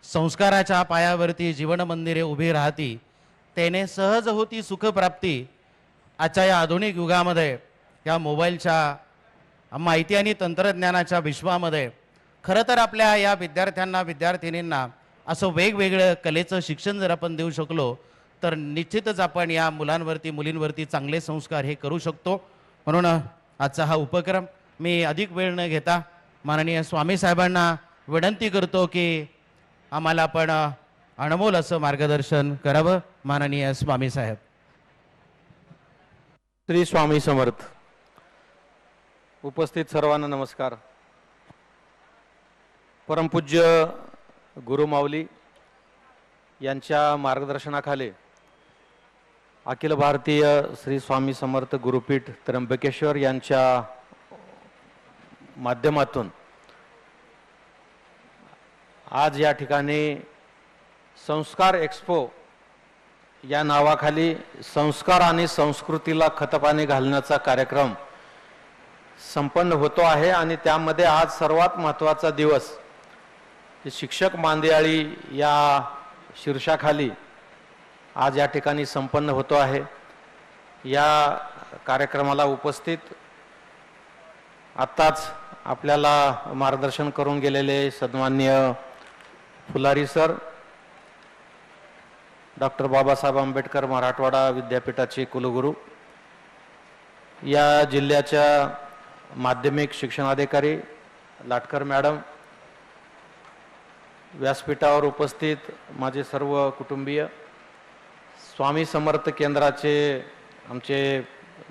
संस्काराच्या पायावरती जीवन मंदिरे उभी राहती, त्याने सहज होती सुखप्राप्ती. आजच्या या आधुनिक युगामध्ये या मोबाईलच्या माहिती आणि तंत्रज्ञानाच्या विश्वामध्ये खरं तर आपल्या या विद्यार्थ्यांना विद्यार्थिनींना असं वेगवेगळं कलेचं शिक्षण जर आपण देऊ शकलो तर निश्चितच आपण या मुलांवरती मुलींवरती चांगले संस्कार हे करू शकतो. म्हणून आजचा हा उपक्रम मी अधिक वेळ न घेता माननीय स्वामी साहेबांना विनंती करतो की आम्हाला आपण अनमोल असं मार्गदर्शन करावं. माननीय स्वामी साहेब. श्री स्वामी समर्थ. उपस्थित सर्वांना नमस्कार. परमपूज्य गुरुमाऊली यांच्या मार्गदर्शनाखाली अखिल भारतीय श्री स्वामी समर्थ गुरुपीठ त्र्यंबकेश्वर यांच्या माध्यमातून आज या ठिकाणी संस्कार एक्सपो या नावाखाली संस्कार आणि संस्कृतीला खतपाणी घालण्याचा कार्यक्रम संपन्न होतो आहे. आणि त्यामध्ये आज सर्वात महत्त्वाचा दिवस शिक्षक मांदियाळी या शीर्षाखाली आज या ठिकाणी संपन्न होतो आहे. या कार्यक्रमाला उपस्थित आत्ताच आपल्याला मार्गदर्शन करून गेलेले सन्माननीय फुलारी सर, डॉक्टर बाबासाहेब आंबेडकर मराठवाडा विद्यापीठाचे कुलगुरू, या जिल्ह्याच्या माध्यमिक शिक्षणाधिकारी लाटकर मॅडम, व्यासपीठावर उपस्थित माझे सर्व कुटुंबीय, स्वामी समर्थ केंद्राचे आमचे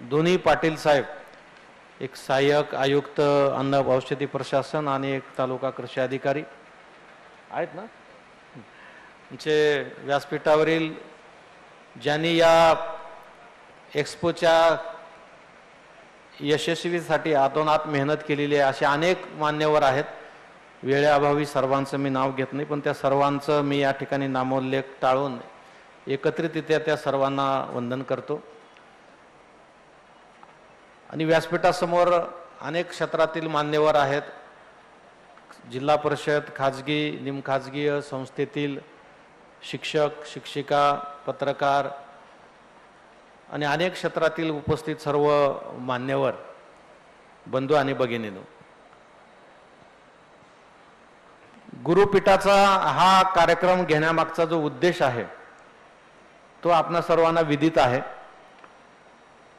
दोन्ही पाटील साहेब, एक सहाय्यक आयुक्त अन्न औषधी प्रशासन आणि एक तालुका कृषी अधिकारी आहेत ना, आमचे व्यासपीठावरील ज्यांनी या एक्सपोच्या यशस्वीसाठी अतोनात मेहनत केलेली आहे असे अनेक मान्यवर आहेत. वेळेअभावी सर्वांचं मी नाव घेत नाही, पण त्या सर्वांचं मी या ठिकाणी नामोल्लेख टाळून एकत्रितरित्या त्या सर्वांना वंदन करतो. आणि व्यासपीठासमोर अनेक क्षेत्रातील मान्यवर आहेत. जिल्हा परिषद, खाजगी, निमखाजगीय संस्थेतील शिक्षक, शिक्षिका, पत्रकार आणि अनेक क्षेत्रातील उपस्थित सर्व मान्यवर बंधू आणि भगिनींनो, गुरुपीठाचा हा कार्यक्रम घेण्यामागचा जो उद्देश आहे तो आपणा सर्वांना विदित आहे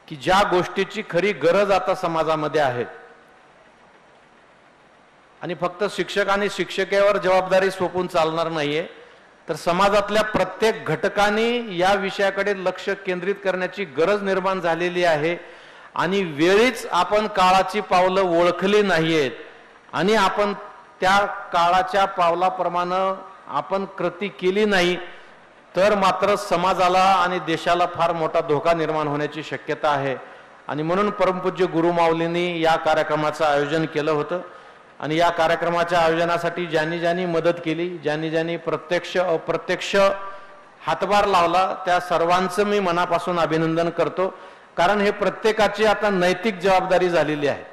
की ज्या गोष्टीची खरी गरज आता समाजामध्ये आहे आणि फक्त शिक्षक आणि शिक्षिकेवर जबाबदारी सोपून चालणार नाहीये, तर समाजातल्या प्रत्येक घटकांनी या विषयाकडे लक्ष केंद्रित करण्याची गरज निर्माण झालेली आहे. आणि वेळीच आपण काळाची पावलं ओळखली नाहीयेत आणि आपण त्या काळाच्या पावलाप्रमाणे आपण कृती केली नाही तर मात्र समाजाला आणि देशाला फार मोठा धोका निर्माण होण्याची शक्यता आहे. आणि म्हणून परमपूज्य गुरुमाऊलींनी या कार्यक्रमाचं आयोजन केलं होतं. आणि या कार्यक्रमाच्या आयोजनासाठी ज्यांनी ज्यांनी मदत केली, ज्यांनी ज्यांनी प्रत्यक्ष अप्रत्यक्ष हातभार लावला, त्या सर्वांचं मी मनापासून अभिनंदन करतो. कारण हे प्रत्येकाची आता नैतिक जबाबदारी झालेली आहे.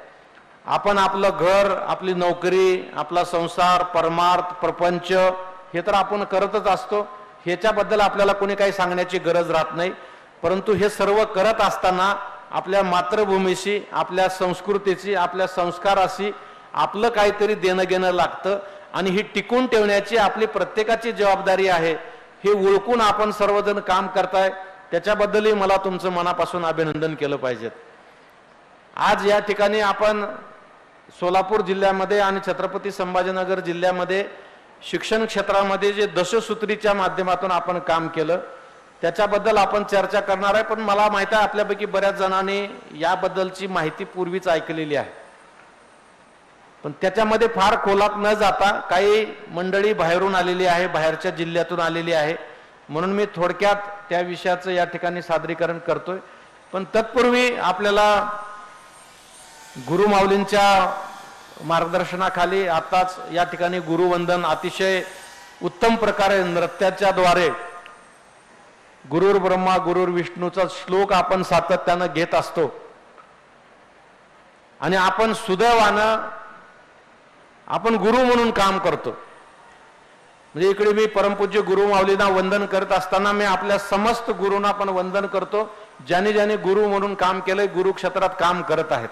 आपण आपलं घर, आपली नोकरी, आपला संसार, परमार्थ, प्रपंच हे तर आपण करतच असतो, ह्याच्याबद्दल आपल्याला कोणी काही सांगण्याची गरज राहत नाही. परंतु हे सर्व करत असताना आपल्या मातृभूमीशी, आपल्या संस्कृतीची, आपल्या संस्काराशी आपलं काहीतरी देणं घेणं लागतं. आणि ही टिकून ठेवण्याची आपली प्रत्येकाची जबाबदारी आहे. हे ओळखून आपण सर्वजण काम करताय, त्याच्याबद्दलही मला तुमचं मनापासून अभिनंदन केलं पाहिजे. आज या ठिकाणी आपण सोलापूर जिल्ह्यामध्ये आणि छत्रपती संभाजीनगर जिल्ह्यामध्ये शिक्षण क्षेत्रामध्ये जे दशसूत्रीच्या माध्यमातून आपण काम केलं त्याच्याबद्दल आपण चर्चा करणार आहे. पण मला माहिती आहे आपल्यापैकी बऱ्याच जणांनी याबद्दलची माहिती पूर्वीच ऐकलेली आहे, पण त्याच्यामध्ये फार खोलात न जाता काही मंडळी बाहेरून आलेली आहे, बाहेरच्या जिल्ह्यातून आलेली आहे, म्हणून मी थोडक्यात त्या विषयाचं या ठिकाणी सादरीकरण करतोय. पण तत्पूर्वी आपल्याला गुरुमाऊलींच्या मार्गदर्शनाखाली आताच या ठिकाणी गुरुवंदन अतिशय उत्तम प्रकारे नृत्याच्या द्वारे गुरुर ब्रह्मा गुरुर विष्णूचा श्लोक आपण सातत्यानं घेत असतो. आणि आपण सुदैवानं आपण गुरु म्हणून काम करतो. म्हणजे इकडे मी परमपूज्य गुरु माऊलींना वंदन करत असताना मी आपल्या समस्त गुरूंना पण वंदन करतो, ज्याने ज्याने गुरु म्हणून काम केलंय, गुरु क्षेत्रात काम करत आहेत.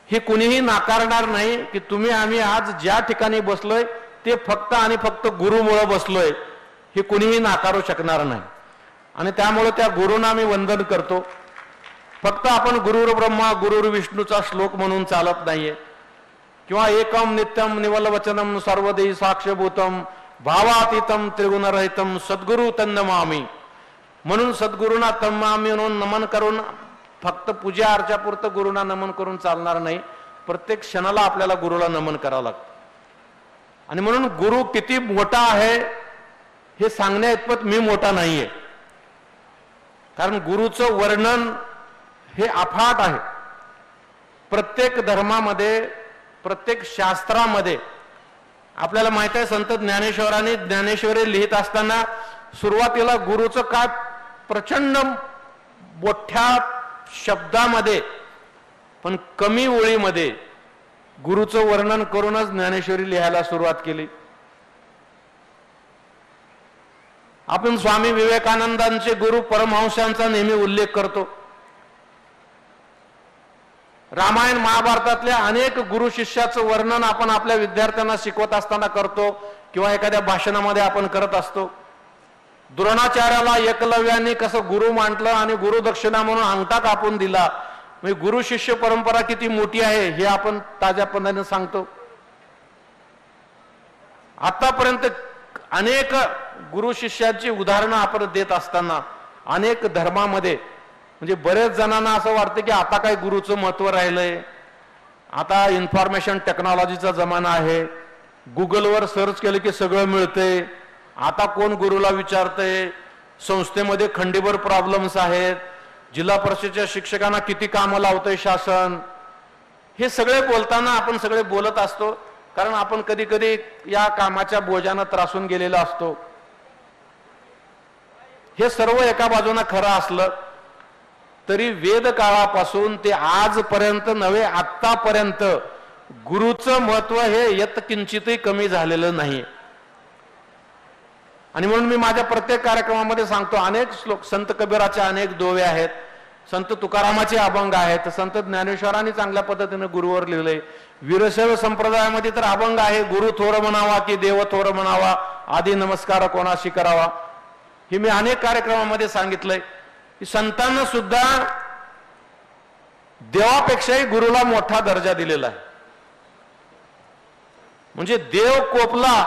हे कुणीही नाकारणार नाही की तुम्ही आम्ही आज ज्या ठिकाणी बसलोय ते फक्त आणि फक्त गुरुमुळे बसलोय, हे कुणीही नाकारू शकणार नाही. आणि त्यामुळे त्या गुरूंना मी वंदन करतो. फक्त आपण गुरुर ब्रह्मा गुरुर विष्णूचा श्लोक म्हणून चालत नाहीये, किंवा एकम नित्यम निवल वचनम सर्वदेही साक्षभूतम भावातीतम त्रिगुणरहितम सद्गुरु तन्नमामी म्हणून सद्गुरूंना तन्नमामी म्हणून नमन करून फक्त पूजा अर्चापुरतं गुरुंना नमन करून चालणार नाही. प्रत्येक क्षणाला आपल्याला गुरुला नमन करावं लागतं. आणि म्हणून गुरु किती मोठा आहे हे सांगण्या इतपत मी मोठा नाहीये, कारण गुरुचं वर्णन हे अफाट आहे. प्रत्येक धर्मामध्ये प्रत्येक शास्त्रामध्ये आपल्याला माहित आहे, संत ज्ञानेश्वरांनी ज्ञानेश्वरी लिहित असताना सुरुवातीला गुरुचं काय प्रचंड मोठ्या शब्दामध्ये पण कमी ओळीमध्ये गुरुचं वर्णन करूनच ज्ञानेश्वरी लिहायला सुरुवात केली. आपण स्वामी विवेकानंदांचे गुरु परमहंसांचा नेहमी उल्लेख करतो. रामायण महाभारतातल्या अनेक गुरु शिष्याचं वर्णन आपण आपल्या विद्यार्थ्यांना शिकवत असताना करतो, किंवा एखाद्या भाषणामध्ये आपण करत असतो. द्रोणाचार्याला एकलव्याने कसं गुरु मांडलं आणि गुरु दक्षिणा म्हणून अंगठा कापून दिला. म्हणजे गुरु शिष्य परंपरा किती मोठी आहे हे आपण ताज्या पद्धतीने सांगतो. आतापर्यंत अनेक गुरु शिष्याची उदाहरणं आपण देत असताना अनेक धर्मामध्ये म्हणजे बरेच जणांना असं वाटतं की आता काय गुरुचं महत्व राहिलंय, आता इन्फॉर्मेशन टेक्नॉलॉजीचा जमाना आहे, गुगलवर सर्च केलं की सगळं मिळतंय, आता कोण गुरुला विचारतंय, संस्थेमध्ये खंडीभर प्रॉब्लेम्स आहेत, जिल्हा परिषदेच्या शिक्षकांना किती कामं लावतंय शासन. हे सगळे बोलताना आपण सगळे बोलत असतो, कारण आपण कधी कधी या कामाच्या बोजानं त्रासून गेलेला असतो. हे सर्व एका बाजूने खरं असलं तरी वेद काळापासून ते आजपर्यंत नव्हे आतापर्यंत गुरुचं महत्व हे यत्किंचितही कमी झालेलं नाही. आणि म्हणून मी माझ्या प्रत्येक कार्यक्रमामध्ये सांगतो, अनेक श्लोक संत कबीराचे अनेक दोहे आहेत, संत तुकारामाचे अभंग आहेत, संत ज्ञानेश्वरांनी चांगल्या पद्धतीने गुरुवर लिहिलंय. वीरशैव संप्रदायामध्ये तर अभंग आहे, गुरु थोर म्हणावा की देव थोर म्हणावा, आधी नमस्कार कोणाशी करावा. हे मी अनेक कार्यक्रमामध्ये सांगितलंय की संतांना सुद्धा देवापेक्षाही गुरुला मोठा दर्जा दिलेला आहे. म्हणजे देव कोपला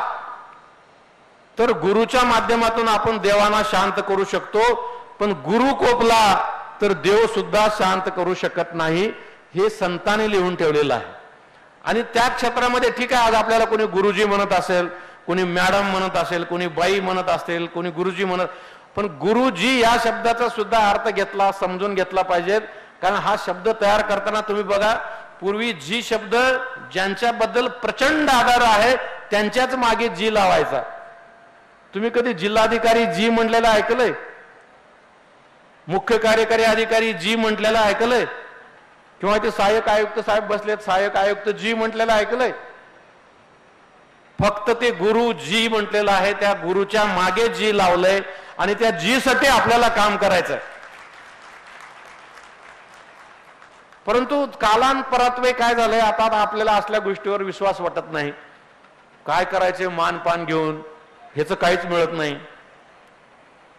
तर गुरुच्या माध्यमातून आपण देवांना शांत करू शकतो, पण गुरु कोपला तर देव सुद्धा शांत करू शकत नाही, हे संतांनी लिहून ठेवलेलं आहे. आणि त्या क्षेत्रामध्ये ठीक आहे, आज आपल्याला कोणी गुरुजी म्हणत असेल, कोणी मॅडम म्हणत असेल, कोणी बाई म्हणत असेल, कोणी गुरुजी म्हणत, पण गुरुजी या शब्दाचा सुद्धा अर्थ घेतला, समजून घेतला पाहिजे. कारण हा शब्द तयार करताना तुम्ही बघा, पूर्वी जी शब्द ज्यांच्याबद्दल प्रचंड आदर आहे त्यांच्याच मागे जी लावायचा. तुम्ही कधी जिल्हाधिकारी जी म्हटलेलं ऐकलंय? मुख्य कार्यकारी अधिकारी जी म्हटलेलं ऐकलंय? किंवा ते सहाय्यक आयुक्त साहेब बसलेत, सहाय्यक आयुक्त जी म्हटलेलं ऐकलंय? फक्त ते गुरु जी म्हटलेलं आहे, त्या गुरुच्या मागे जी लावलंय आणि त्या जी साठी आपल्याला काम करायचंय. परंतु कालांतरात्वे काय झालंय, आता आपल्याला असल्या गोष्टीवर विश्वास वाटत नाही. काय करायचे मानपान घेऊन, ह्याचं काहीच मिळत नाही.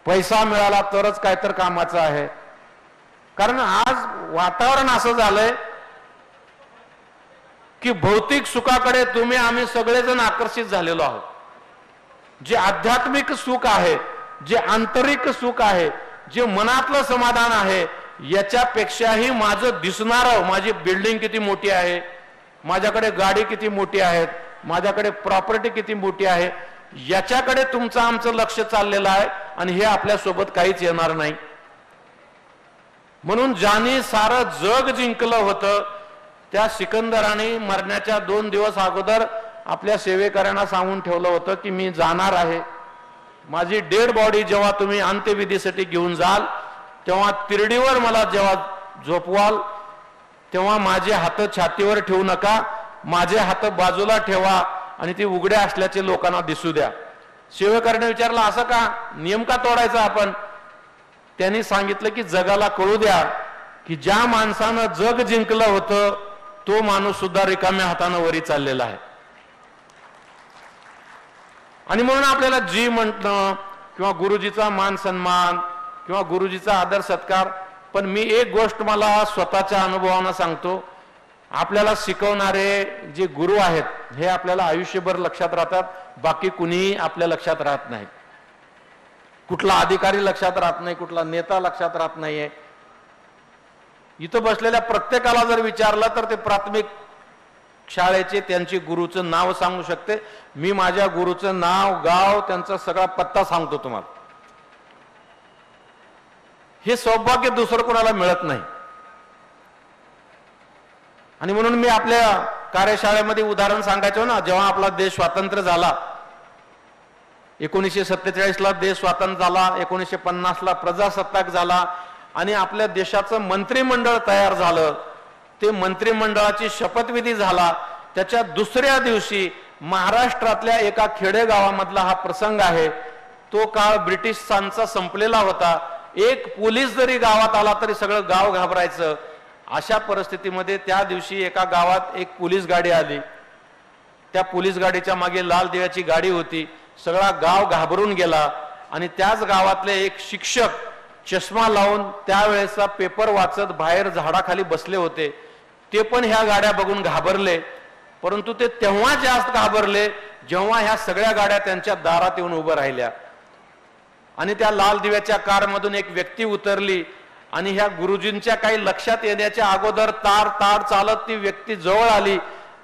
पैसा मिळाला तरच काय तर कामाचं आहे. कारण आज वातावरण असं झालंय की भौतिक सुखाकडे तुम्ही आम्ही सगळेजण आकर्षित झालेलो आहोत. जे आध्यात्मिक सुख आहे, जे आंतरिक सुख आहे, जे मनातलं समाधान आहे, याच्यापेक्षाही माझं दिसणारं, माझी बिल्डिंग किती मोठी आहे, माझ्याकडे गाडी किती मोठी आहे, माझ्याकडे प्रॉपर्टी किती मोठी आहे, याच्याकडे तुमचं आमचं लक्ष चाललेलं आहे. आणि हे आपल्या सोबत काहीच येणार नाही. म्हणून ज्याने सारं जग जिंकलं होतं त्या सिकंदराने मरण्याच्या 2 दिवस अगोदर आपल्या सेवेकऱ्यांना सांगून ठेवलं होतं की मी जाणार आहे. माझी डेड बॉडी जेव्हा तुम्ही अंत्यविधीसाठी घेऊन जाल तेव्हा तिरडीवर मला जेव्हा झोपवाल तेव्हा माझे हात छातीवर ठेवू नका, माझे हात बाजूला ठेवा आणि ती उघड्या असल्याचे लोकांना दिसू द्या. सेवकाने विचारलं असं का, नियम का तोडायचा आपण? त्यांनी सांगितलं की जगाला कळू द्या की ज्या माणसानं जग जिंकलं होतं तो माणूस सुद्धा रिकाम्या हातानं वरी चाललेला आहे. आणि म्हणून आपल्याला जी म्हणणं किंवा गुरुजीचा मान सन्मान किंवा गुरुजीचा आदर सत्कार, पण मी एक गोष्ट मला स्वतःच्या अनुभवानं सांगतो, आपल्याला शिकवणारे जे गुरु आहेत हे आपल्याला आयुष्यभर लक्षात राहतात, बाकी कुणीही आपल्या लक्षात राहत नाही. कुठला अधिकारी लक्षात राहत नाही, कुठला नेता लक्षात राहत नाहीये. इथं बसलेल्या प्रत्येकाला जर विचारलं तर ते प्राथमिक शाळेचे त्यांची गुरुचं नाव सांगू शकते. मी माझ्या गुरुचं नाव, गाव, त्यांचा सगळा पत्ता सांगतो तुम्हाला. हे सौभाग्य दुसरं कोणाला मिळत नाही. आणि म्हणून मी आपल्या कार्यशाळेमध्ये उदाहरण सांगायचो ना, जेव्हा आपला देश स्वातंत्र्य झाला, 1947 ला देश स्वातंत्र्य झाला, 1950 ला प्रजासत्ताक झाला आणि आपल्या देशाचं मंत्रिमंडळ तयार झालं. ते मंत्रिमंडळाची शपथविधी झाला. त्याच्या दुसऱ्या दिवशी महाराष्ट्रातल्या एका खेडेगावामधला हा प्रसंग आहे. तो काळ ब्रिटिशांचा संपलेला होता. एक पोलीस जरी गावात आला तरी सगळं गाव घाबरायचं. अशा परिस्थितीमध्ये त्या दिवशी एका गावात एक पोलीस गाडी आली. त्या पोलीस गाडीच्या मागे लाल दिव्याची गाडी होती. सगळा गाव घाबरून गेला आणि त्याच गावातले एक शिक्षक चष्मा लावून त्यावेळेचा पेपर वाचत बाहेर झाडाखाली बसले होते. ते पण ह्या गाड्या बघून घाबरले, परंतु ते तेव्हा जास्त घाबरले जेव्हा ह्या सगळ्या गाड्या त्यांच्या दारात येऊन उभं राहिल्या. आणि त्या लाल दिव्याच्या कारमधून एक व्यक्ती उतरली आणि ह्या गुरुजींच्या काही लक्षात येण्याच्या अगोदर तार तार चालत ती व्यक्ती जवळ आली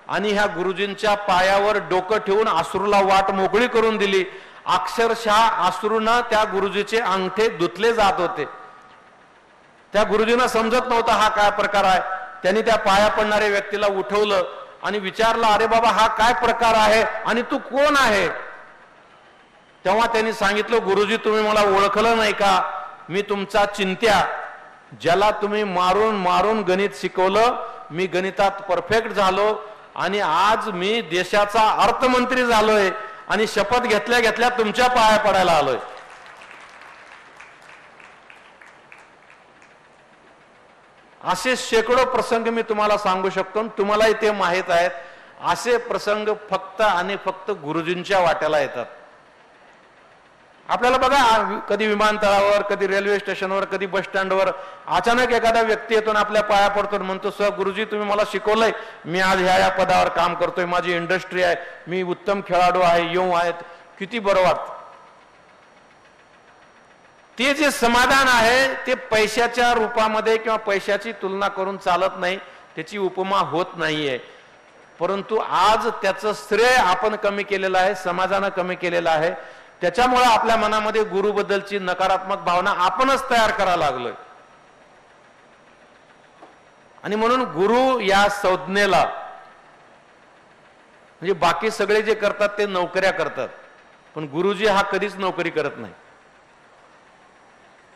आणि ह्या गुरुजींच्या पायावर डोकं ठेवून अश्रूला वाट मोकळी करून दिली. अक्षरशः अश्रूंना त्या गुरुजीचे अंगठे धुतले जात होते. त्या गुरुजींना समजत नव्हता हा काय प्रकार आहे. त्यांनी त्या पाया पडणाऱ्या व्यक्तीला उठवलं आणि विचारलं, अरे बाबा हा काय प्रकार आहे आणि तू कोण आहे? तेव्हा त्यांनी सांगितलं, गुरुजी तुम्ही मला ओळखलं नाही का? मी तुमचा चिंत्या, ज्याला तुम्ही मारून मारून गणित शिकवलं. मी गणितात परफेक्ट झालो आणि आज मी देशाचा अर्थमंत्री झालोय आणि शपथ घेतल्या घेतल्या तुमच्या पाया पडायला आलोय. असे शेकडो प्रसंग मी तुम्हाला सांगू शकतो, तुम्हालाही ते माहित आहेत. असे प्रसंग फक्त आणि फक्त गुरुजींच्या वाट्याला येतात. आपल्याला बघा, कधी विमानतळावर, कधी रेल्वे स्टेशनवर, कधी बस स्टँडवर अचानक एखादा व्यक्ती येतो आणि आपल्या पाया पडतो आणि म्हणतो, सर गुरुजी तुम्ही मला शिकवलंय, मी आज ह्या पदावर काम करतोय, माझी इंडस्ट्री आहे, मी उत्तम खेळाडू आहे, येऊ आहेत. किती बरं वाटतं. ते जे समाधान आहे ते पैशाच्या रूपामध्ये किंवा पैशाची तुलना करून चालत नाही, त्याची उपमा होत नाहीये. परंतु आज त्याचं श्रेय आपण कमी केलेलं आहे, समाजानं कमी केलेलं आहे. त्याच्यामुळे आपल्या मनामध्ये गुरुबद्दलची नकारात्मक भावना आपणच तयार करायला लागलोय. आणि म्हणून गुरु या संज्ञेला, म्हणजे बाकी सगळे जे करतात ते नोकऱ्या करतात, पण गुरुजी हा कधीच नोकरी करत नाही.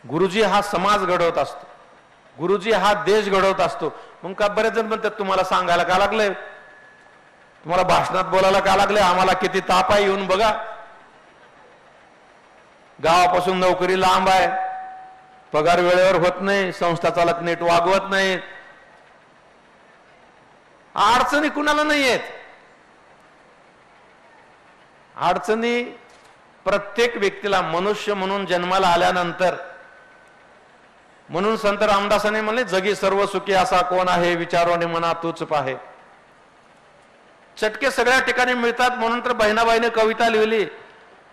गुरुजी हा समाज घडवत असतो, गुरुजी हा देश घडवत असतो. मग का बरेच जण म्हणतात, तुम्हाला सांगायला का लागले, तुम्हाला भाषणात बोलायला का लागले, आम्हाला किती ताप आहे, येऊन बघा. गावापासून नोकरी लांब आहे, पगार वेळेवर होत नाही, संस्था चालक नीट वागवत नाही. अडचणी कुणाला नाही आहेत. अडचणी प्रत्येक व्यक्तीला, मनुष्य म्हणून जन्माला आल्यानंतर. म्हणून संत रामदासाने म्हणले, जगी सर्व सुखी असा कोण आहे, विचारोने मना तूच पाहे. चटके सगळ्या ठिकाणी मिळतात. म्हणून तर बहिणाबाईने कविता लिहिली,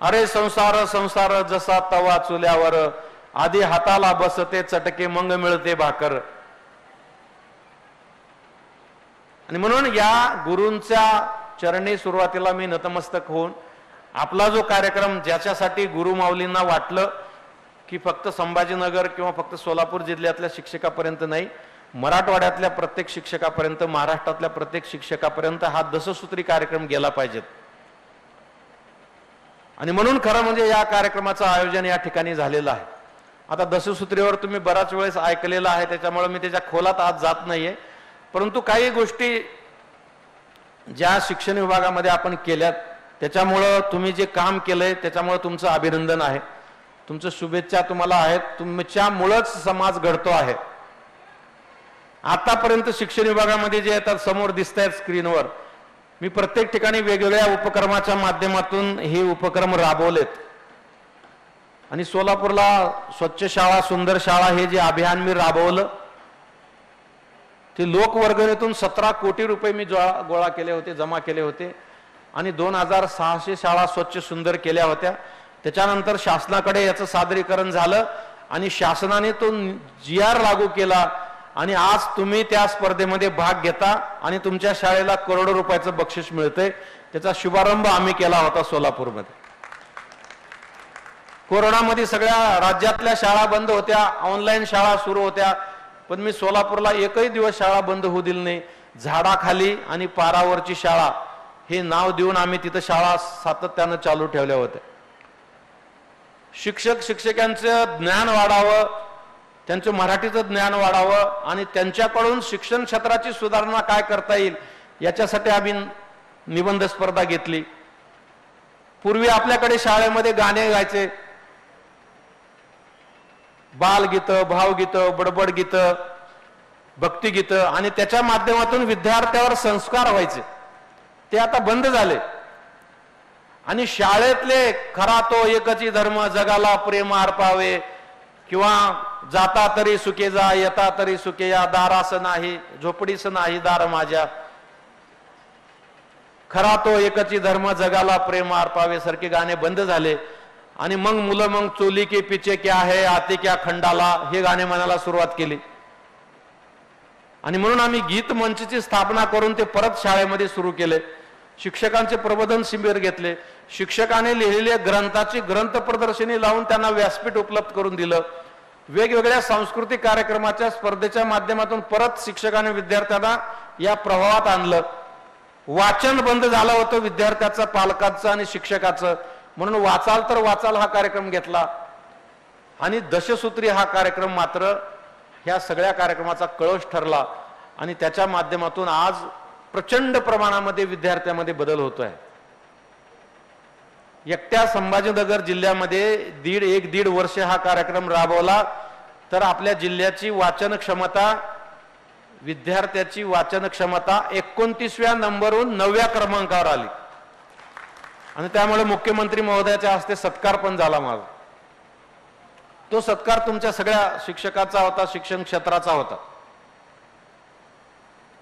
अरे संसार संसार जसा तवा चुल्यावर, आधी हाताला बसते चटके मग मिळते भाकर. आणि म्हणून या गुरूंच्या चरणी सुरुवातीला मी नतमस्तक होऊन आपला जो कार्यक्रम, ज्याच्यासाठी गुरु माऊलींना वाटलं की फक्त संभाजीनगर किंवा फक्त सोलापूर जिल्ह्यातल्या शिक्षकापर्यंत नाही, मराठवाड्यातल्या प्रत्येक शिक्षकापर्यंत, महाराष्ट्रातल्या प्रत्येक शिक्षकापर्यंत हा दशसूत्री कार्यक्रम गेला पाहिजेत. आणि म्हणून खरं म्हणजे या कार्यक्रमाचं आयोजन या ठिकाणी झालेलं आहे. आता दशसूत्रीवर तुम्ही बराच वेळेस ऐकलेलं आहे, त्याच्यामुळे मी त्याच्या खोलात आज जात नाहीये. परंतु काही गोष्टी ज्या शिक्षण विभागामध्ये आपण केल्यात त्याच्यामुळं तुम्ही जे काम केलंय त्याच्यामुळं तुमचं अभिनंदन आहे, तुमचं शुभेच्छा तुम्हाला आहेत. तुमच्यामुळंच समाज घडतो आहे. आतापर्यंत शिक्षण विभागामध्ये जे येतात समोर दिसत आहेत स्क्रीनवर, मी प्रत्येक ठिकाणी वेगवेगळ्या उपक्रमाच्या माध्यमातून हे उपक्रम राबवलेत. आणि सोलापूरला स्वच्छ शाळा सुंदर शाळा हे जे अभियान मी राबवलं ते लोकवर्गणीतून 17 कोटी रुपये मी गोळा केले होते, जमा केले होते. आणि 2600 शाळा स्वच्छ सुंदर केल्या होत्या. त्याच्यानंतर शासनाकडे याचं सादरीकरण झालं आणि शासनाने तो GR लागू केला. आणि आज तुम्ही त्या स्पर्धेमध्ये भाग घेता आणि तुमच्या शाळेला करोडो रुपयाचं बक्षीस मिळतंय. त्याचा शुभारंभ आम्ही केला होता सोलापूरमध्ये. कोरोनामध्ये सगळ्या राज्यातल्या शाळा बंद होत्या, ऑनलाईन शाळा सुरू होत्या, पण मी सोलापूरला एकही दिवस शाळा बंद होऊ दिली नाही. झाडाखाली आणि पारावरची शाळा हे नाव देऊन आम्ही तिथं शाळा सातत्यानं चालू ठेवल्या होत्या. शिक्षक शिक्षकांचं ज्ञान वाढावं, त्यांचं मराठीचं ज्ञान वाढावं आणि त्यांच्याकडून शिक्षण क्षेत्राची सुधारणा काय करता येईल याच्यासाठी आम्ही निबंध स्पर्धा घेतली. पूर्वी आपल्याकडे शाळेमध्ये गाणे गायचे, बालगीतं, भावगीतं, बडबड गीतं, भक्तिगीतं, आणि त्याच्या माध्यमातून विद्यार्थ्यावर संस्कार व्हायचे. ते आता बंद झाले. आणि शाळेतले खरा तो एकची धर्म जगाला प्रेम अर्पावे, किंवा जाता तरी सुखे जा येता तरी सुखे या, दारास नाही झोपडीस नाही दार माझ्या, खरा तो एकची धर्म जगाला प्रेम अर्पावे सारखे गाणे बंद झाले. आणि मग मुलं चोली के पीछे क्या है आते क्या खंडाला हे गाणे म्हणायला सुरुवात केली. आणि म्हणून आम्ही गीत मंचची स्थापना करून ते परत शाळेमध्ये सुरू केले. शिक्षकांचे प्रबोधन शिबिर घेतले. शिक्षकाने लिहिलेल्या ग्रंथाची ग्रंथ प्रदर्शनी लावून त्यांना व्यासपीठ उपलब्ध करून दिलं. वेगवेगळ्या सांस्कृतिक कार्यक्रमाच्या स्पर्धेच्या माध्यमातून परत शिक्षकाने विद्यार्थ्यांना या प्रभावात आणलं. वाचन बंद झालं होतं विद्यार्थ्याचं, पालकांचं आणि शिक्षकाचं, म्हणून वाचाल तर वाचाल हा कार्यक्रम घेतला. आणि दशसूत्री हा कार्यक्रम मात्र ह्या सगळ्या कार्यक्रमाचा कळस ठरला. आणि त्याच्या माध्यमातून आज प्रचंड प्रमाणामध्ये विद्यार्थ्यांमध्ये बदल होतोय. एकट्या संभाजीनगर जिल्ह्यामध्ये दीड वर्ष हा कार्यक्रम राबवला तर आपल्या जिल्ह्याची वाचन क्षमता, विद्यार्थ्याची वाचन क्षमता 29व्या नंबरहून 9व्या क्रमांकावर आली. आणि त्यामुळे मुख्यमंत्री महोदयाच्या हस्ते सत्कार पण झाला माझा. तो सत्कार तुमच्या सगळ्या शिक्षकाचा होता, शिक्षण क्षेत्राचा होता.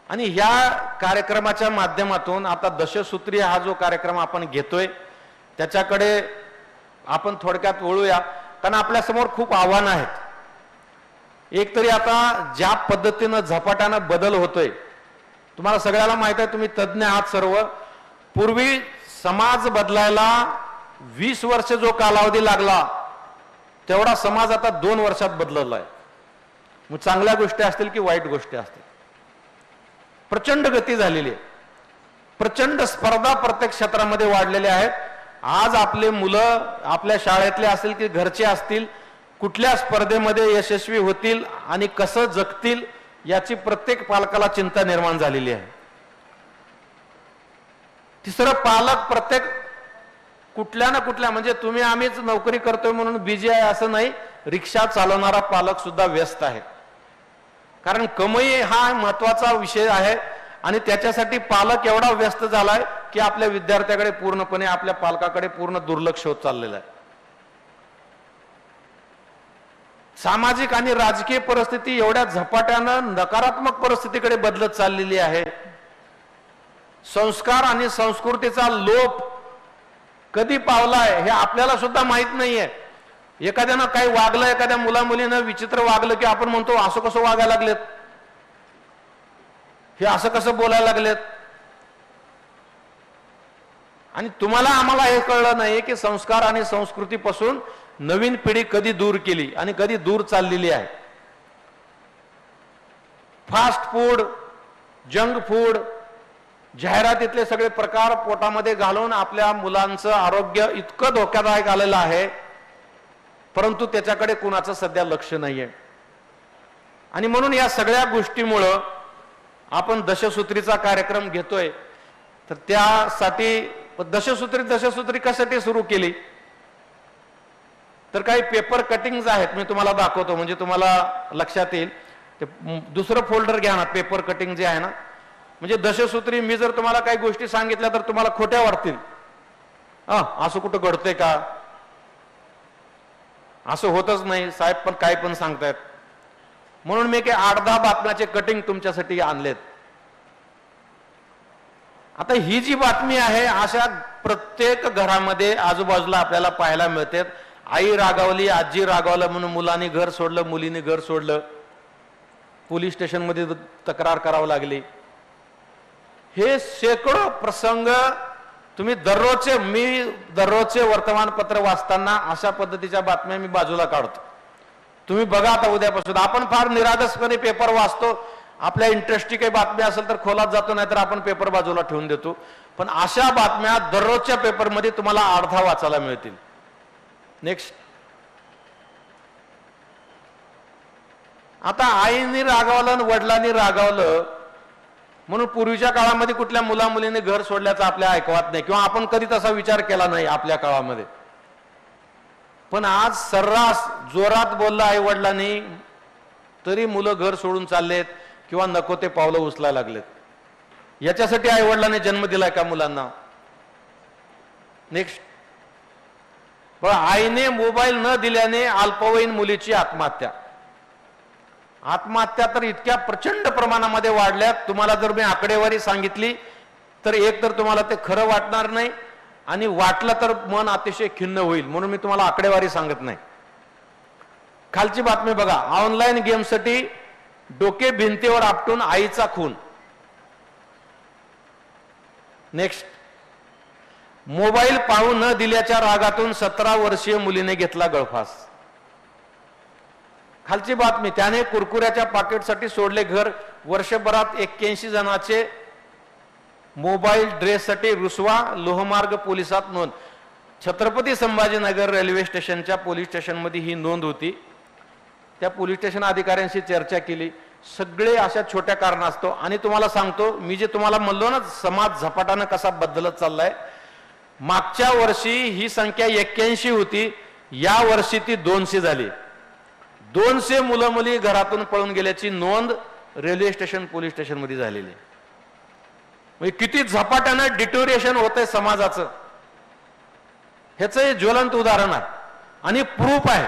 आणि ह्या कार्यक्रमाच्या माध्यमातून आता दशसूत्री हा जो कार्यक्रम आपण घेतोय त्याच्याकडे आपण थोडक्यात वळूया, कारण आपल्या समोर खूप आव्हानं आहेत. एक तरी आता ज्या पद्धतीनं झपाट्यानं बदल होतोय, तुम्हाला सगळ्याला माहित आहे, तुम्ही तज्ज्ञ आहात सर्व. पूर्वी समाज बदलायला 20 वर्ष जो कालावधी लागला तेवढा समाज आता 2 वर्षात बदलला आहे. मग चांगल्या गोष्टी असतील की वाईट गोष्टी असतील, प्रचंड गती झालेली आहे. प्रचंड स्पर्धा प्रत्येक क्षेत्रामध्ये वाढलेल्या आहेत. आज आपले मुलं आपल्या शाळेतले असतील की घरचे असतील, कुठल्या स्पर्धेमध्ये यशस्वी होतील आणि कसं जगतील याची प्रत्येक पालकाला चिंता निर्माण झालेली आहे. तिसरं, पालक प्रत्येक कुठल्या ना कुठल्या, म्हणजे तुम्ही आम्हीच नोकरी करतोय म्हणून बिझी आहे असं नाही, रिक्षा चालवणारा पालक सुद्धा व्यस्त आहे. कारण कमाई हा महत्वाचा विषय आहे आणि त्याच्यासाठी पालक एवढा व्यस्त झालाय की आपल्या विद्यार्थ्याकडे पूर्णपणे, आपल्या पालकाकडे पूर्ण दुर्लक्ष होत चाललेलं आहे. सामाजिक आणि राजकीय परिस्थिती एवढ्या झपाट्यानं नकारात्मक परिस्थितीकडे बदलत चाललेली आहे. संस्कार आणि संस्कृतीचा लोप कधी पावलाय हे आपल्याला सुद्धा माहित नाहीये. एखाद्यानं काही वागलं, एखाद्या मुला मुलीनं विचित्र वागलं की आपण म्हणतो असं कसं वागायला लागलेत, हे असं कसं बोलायला लागलेत. आणि तुम्हाला आम्हाला हे कळलं नाही की संस्कार आणि संस्कृतीपासून नवीन पिढी कधी दूर केली आणि कधी दूर चाललेली आहे. फास्ट फूड, जंक फूड, जाहिरातीतले सगळे प्रकार पोटामध्ये घालून आपल्या मुलांचं आरोग्य इतकं धोक्यादायक आलेलं आहे, परंतु त्याच्याकडे कुणाचं सध्या लक्ष नाहीये. आणि म्हणून या सगळ्या गोष्टीमुळं आपण दशसूत्रीचा कार्यक्रम घेतोय. तर त्यासाठी दशसूत्री कशासाठी सुरू केली, तर काही पेपर कटिंग्स आहेत, मी तुम्हाला दाखवतो म्हणजे तुम्हाला लक्षात येईल. ते दुसरं फोल्डर घ्या ना, पेपर कटिंग जे आहे ना, म्हणजे दशसूत्री. मी जर तुम्हाला काही गोष्टी सांगितल्या तर तुम्हाला खोट्या वाटतील. असं कुठं घडतंय का, असं होतच नाही साहेब, पण काय पण सांगतायत. म्हणून मी काही 8-10 बातम्याचे कटिंग तुमच्यासाठी आणलेत. आता ही जी बातमी आहे अशा प्रत्येक घरामध्ये आजूबाजूला आपल्याला पाहायला मिळते. आई रागावली, आजी रागावलं म्हणून मुलांनी घर सोडलं, मुलीने घर सोडलं, पोलीस स्टेशनमध्ये तक्रार करावी लागली. हे शेकडो प्रसंग तुम्ही दररोजचे वर्तमानपत्र वाचताना अशा पद्धतीच्या बातम्या मी बाजूला काढतो. तुम्ही बघा आता उद्यापासून. आपण फार निरागसपणे पेपर वाचतो, आपल्या इंटरेस्टची काही बातमी असेल तर खोलात जातो, नाही तर आपण पेपर बाजूला ठेवून देतो. पण अशा बातम्या दररोजच्या पेपरमध्ये तुम्हाला अर्धा वाचायला मिळतील. नेक्स्ट. आता आईने रागावलं, वडिलांनी रागावलं म्हणून पूर्वीच्या काळामध्ये कुठल्या मुला मुलीने घर सोडल्याचं आपल्या ऐकवत नाही, किंवा आपण कधी तसा विचार केला नाही आपल्या काळामध्ये. पण आज सर्रास जोरात बोललं आई वडिलांनी तरी मुलं घर सोडून चाललेत किंवा नको ते पावलं उचलायला लागलेत. याच्यासाठी आई वडिलांनी जन्म दिलाय का मुलांना? नेक्स्ट. पण आईने मोबाईल न दिल्याने अल्पवयीन मुलीची आत्महत्या तर इतक्या प्रचंड प्रमाणामध्ये वाढल्यात. तुम्हाला जर मी आकडेवारी सांगितली तर एक तर तुम्हाला ते खरं वाटणार नाही, आणि वाटलं तर मन अतिशय खिन्न होईल, म्हणून मी तुम्हाला आकडेवारी सांगत नाही. खालची बातमी बघा. ऑनलाईन गेमसाठी डोके भिंतीवर आपटून आईचा खून. नेक्स्ट. मोबाईल पाहू न दिल्याच्या रागातून 17 वर्षीय मुलीने घेतला गळफास. खालची बातमी. त्याने कुरकुऱ्याच्या पाकिटसाठी सोडले घर. वर्षभरात 81 जणांचे मोबाईल ड्रेससाठी रुसवा. लोहमार्ग पोलिसात नोंद. छत्रपती संभाजीनगर रेल्वे स्टेशनच्या पोलीस स्टेशनमध्ये ही नोंद होती. त्या पोलीस स्टेशन अधिकाऱ्यांशी चर्चा केली. सगळे अशा छोट्या कारणास्तव. आणि तुम्हाला सांगतो, मी जे तुम्हाला म्हणलो ना समाज झपाट्यानं कसा बदलत चाललाय, मागच्या वर्षी ही संख्या 81 होती, या वर्षी ती 200 झाली. 200 मुलं मुली घरातून पळून गेल्याची नोंद रेल्वे स्टेशन पोलीस स्टेशन मध्ये झालेली. म्हणजे किती झपाट्यानं डिटोरिएशन होतंय समाजाचं, ह्याचं हे ज्वलंत उदाहरण आहे आणि प्रूफ आहे.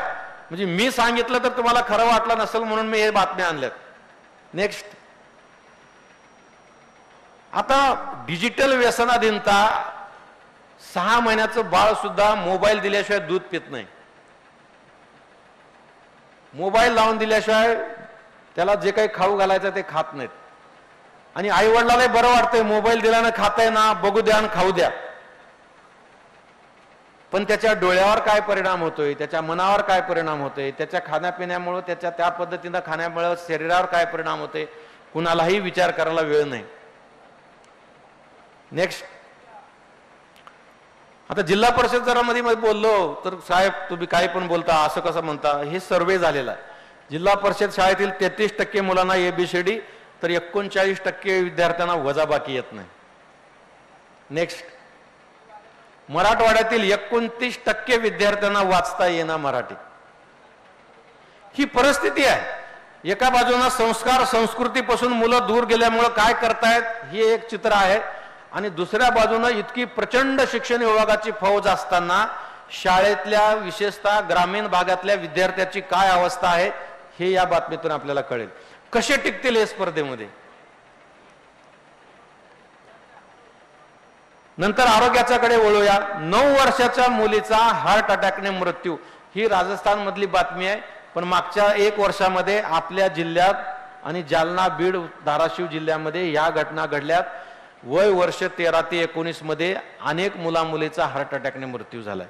म्हणजे मी सांगितलं तर तुम्हाला खरं वाटलं नसेल म्हणून मी हे बातम्या आणल्यात. नेक्स्ट. आता डिजिटल व्यसनाधीनता. 6 महिन्याचं बाळ सुद्धा मोबाईल दिल्याशिवाय दूध पित नाही. मोबाईल लावून दिल्याशिवाय त्याला जे काही खाऊ घालायचं ते खात नाहीत. आणि आई वडिलांना बरं वाटतंय, मोबाईल दिल्यानं खाताय ना, बघू द्या आणि खाऊ द्या. पण त्याच्या डोळ्यावर काय परिणाम होतोय, त्याच्या मनावर काय परिणाम होतोय, त्याच्या खाण्यापिण्यामुळे, त्याच्या त्या पद्धतीनं खाण्यामुळे शरीरावर काय परिणाम होतोय, कुणालाही विचार करायला वेळ नाही. नेक्स्ट. आता जिल्हा परिषद जरा मध्ये बोललो तर साहेब तुम्ही काही पण बोलता, असं कसं म्हणता. हे सर्वे झालेला आहे. जिल्हा परिषद शाळेतील 33% मुलांना ABCD तर 39% विद्यार्थ्यांना वजाबाकी येत नाही. नेक्स्ट. मराठवाड्यातील 29% विद्यार्थ्यांना वाचता येणार मराठी. ही परिस्थिती आहे. एका बाजूला संस्कार संस्कृतीपासून मुलं दूर गेल्यामुळे काय करतायत हे एक चित्र आहे, आणि दुसऱ्या बाजूने इतकी प्रचंड शिक्षण विभागाची फौज असताना शाळेतल्या विशेषतः ग्रामीण भागातल्या विद्यार्थ्याची काय अवस्था आहे हे या बातमीतून आपल्याला कळेल. कसे टिकतील हे स्पर्धेमध्ये. नंतर आरोग्याच्याकडे वळूया. 9 वर्षाच्या मुलीचा हार्ट अटॅकने मृत्यू. ही राजस्थान मधली बातमी आहे, पण मागच्या 1 वर्षामध्ये आपल्या जिल्ह्यात आणि जालना, बीड, धाराशिव जिल्ह्यामध्ये या घटना घडल्यात. वय वर्ष 13 ते 19 मध्ये अनेक मुला मुलीचा हार्ट अटॅकने मृत्यू झालाय.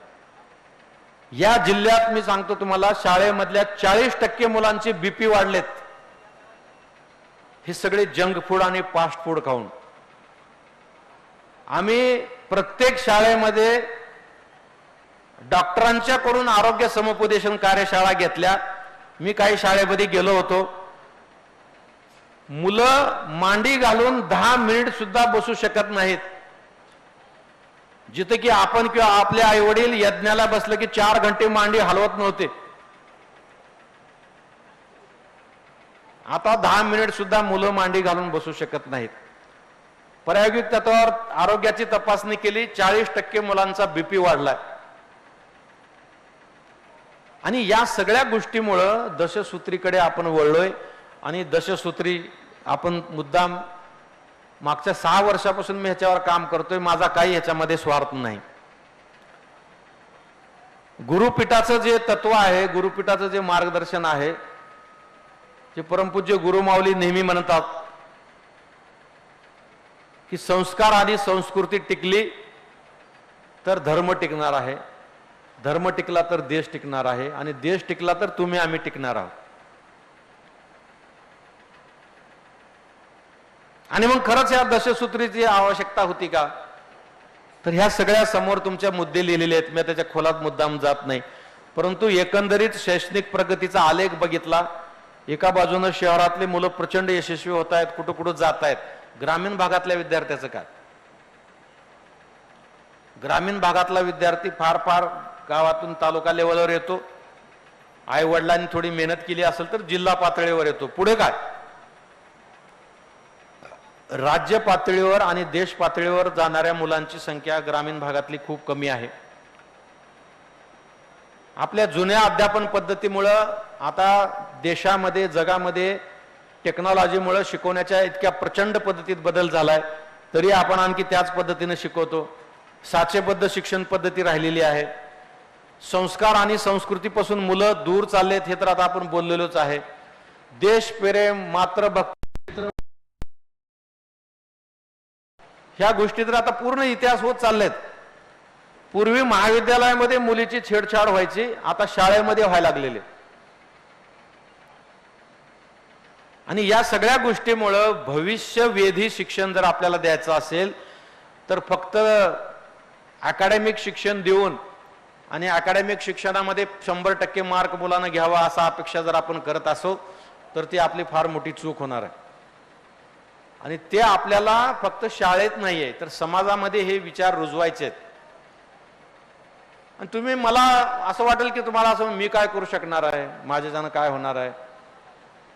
या जिल्ह्यात मी सांगतो तुम्हाला, शाळेमधल्या 40% मुलांचे BP वाढलेत. हे सगळे जंक फूड आणि फास्ट फूड खाऊन. आम्ही प्रत्येक शाळेमध्ये डॉक्टरांच्याकडून आरोग्य समुपदेशन कार्यशाळा घेतल्या. मी काही शाळेमध्ये गेलो होतो. मुलं मांडी घालून 10 मिनिट सुद्धा बसू शकत नाहीत. जिथे की आपण किंवा आपले आई वडील यज्ञाला बसलं की 4 घंटे मांडी हलवत नव्हते, आता 10 मिनिट सुद्धा मुलं मांडी घालून बसू शकत नाहीत. प्रायोगिक तत्वावर आरोग्याची तपासणी केली, 40% मुलांचा बीपी वाढलाय. आणि या सगळ्या गोष्टीमुळं दशसूत्रीकडे आपण वळलोय. आणि दशसूत्री आपण मुद्दाम मागच्या 6 वर्षापासून मी ह्याच्यावर काम करतोय. माझा काही ह्याच्यामध्ये स्वार्थ नाही. गुरुपीठाचं जे तत्व आहे, गुरुपीठाचं जे मार्गदर्शन आहे, जे परमपूज्य गुरुमाऊली नेहमी म्हणतात की संस्कार आणि संस्कृती टिकली तर धर्म टिकणार आहे, धर्म टिकला तर देश टिकणार आहे, आणि देश टिकला तर तुम्ही आम्ही टिकणार आहोत. आणि मग खरंच या दशसूत्रीची आवश्यकता होती का? तर ह्या सगळ्या समोर तुमच्या मुद्दे लिहिलेले आहेत. मी त्याच्या खोलात मुद्दाम जात नाही. परंतु एकंदरीत शैक्षणिक प्रगतीचा आलेख बघितला. एका बाजूनं शहरातले मुलं प्रचंड यशस्वी होत आहेत, कुठं कुठं जात आहेत. ग्रामीण भागातल्या विद्यार्थ्याचं काय? ग्रामीण भागातला विद्यार्थी फार फार गावातून तालुका लेवलवर येतो, आई वडिलांनी थोडी मेहनत केली असेल तर जिल्हा पातळीवर येतो. पुढे काय? राज्य पातळीवर आणि देश पातळीवर जाणाऱ्या मुलांची संख्या ग्रामीण भागातली खूप कमी आहे. आपल्या जुन्या अध्यापन पद्धतीमुळं आता देशामध्ये, जगामध्ये टेक्नॉलॉजीमुळे शिकवण्याच्या इतक्या प्रचंड पद्धतीत बदल झालाय, तरी आपण आणखी त्याच पद्धतीने शिकवतो. साचेबद्ध शिक्षण पद्धती राहिलेली आहे. संस्कार आणि संस्कृतीपासून मुलं दूर चाललेत, हे तर आता आपण बोललेलोच आहे. देशप्रेम, मातृभक्ती, ह्या गोष्टी तर आता पूर्ण इतिहास होत चाललेत. पूर्वी महाविद्यालयामध्ये मुलीची छेडछाड व्हायची, आता शाळेमध्ये व्हायला लागलेले. आणि या सगळ्या गोष्टीमुळं भविष्यवेधी शिक्षण जर आपल्याला द्यायचं असेल तर फक्त अकॅडमिक शिक्षण देऊन आणि अकॅडमिक शिक्षणामध्ये 100% मार्क मुलांना घ्यावा असा अपेक्षा जर आपण करत असो तर ती आपली फार मोठी चूक होणार आहे. आणि ते आपल्याला फक्त शाळेत नाहीये तर समाजामध्ये हे विचार रुजवायचे आहेत. आणि तुम्ही, मला असं वाटेल की तुम्हाला असं मी काय करू शकणार आहे, माझ्याच्यानं काय होणार आहे.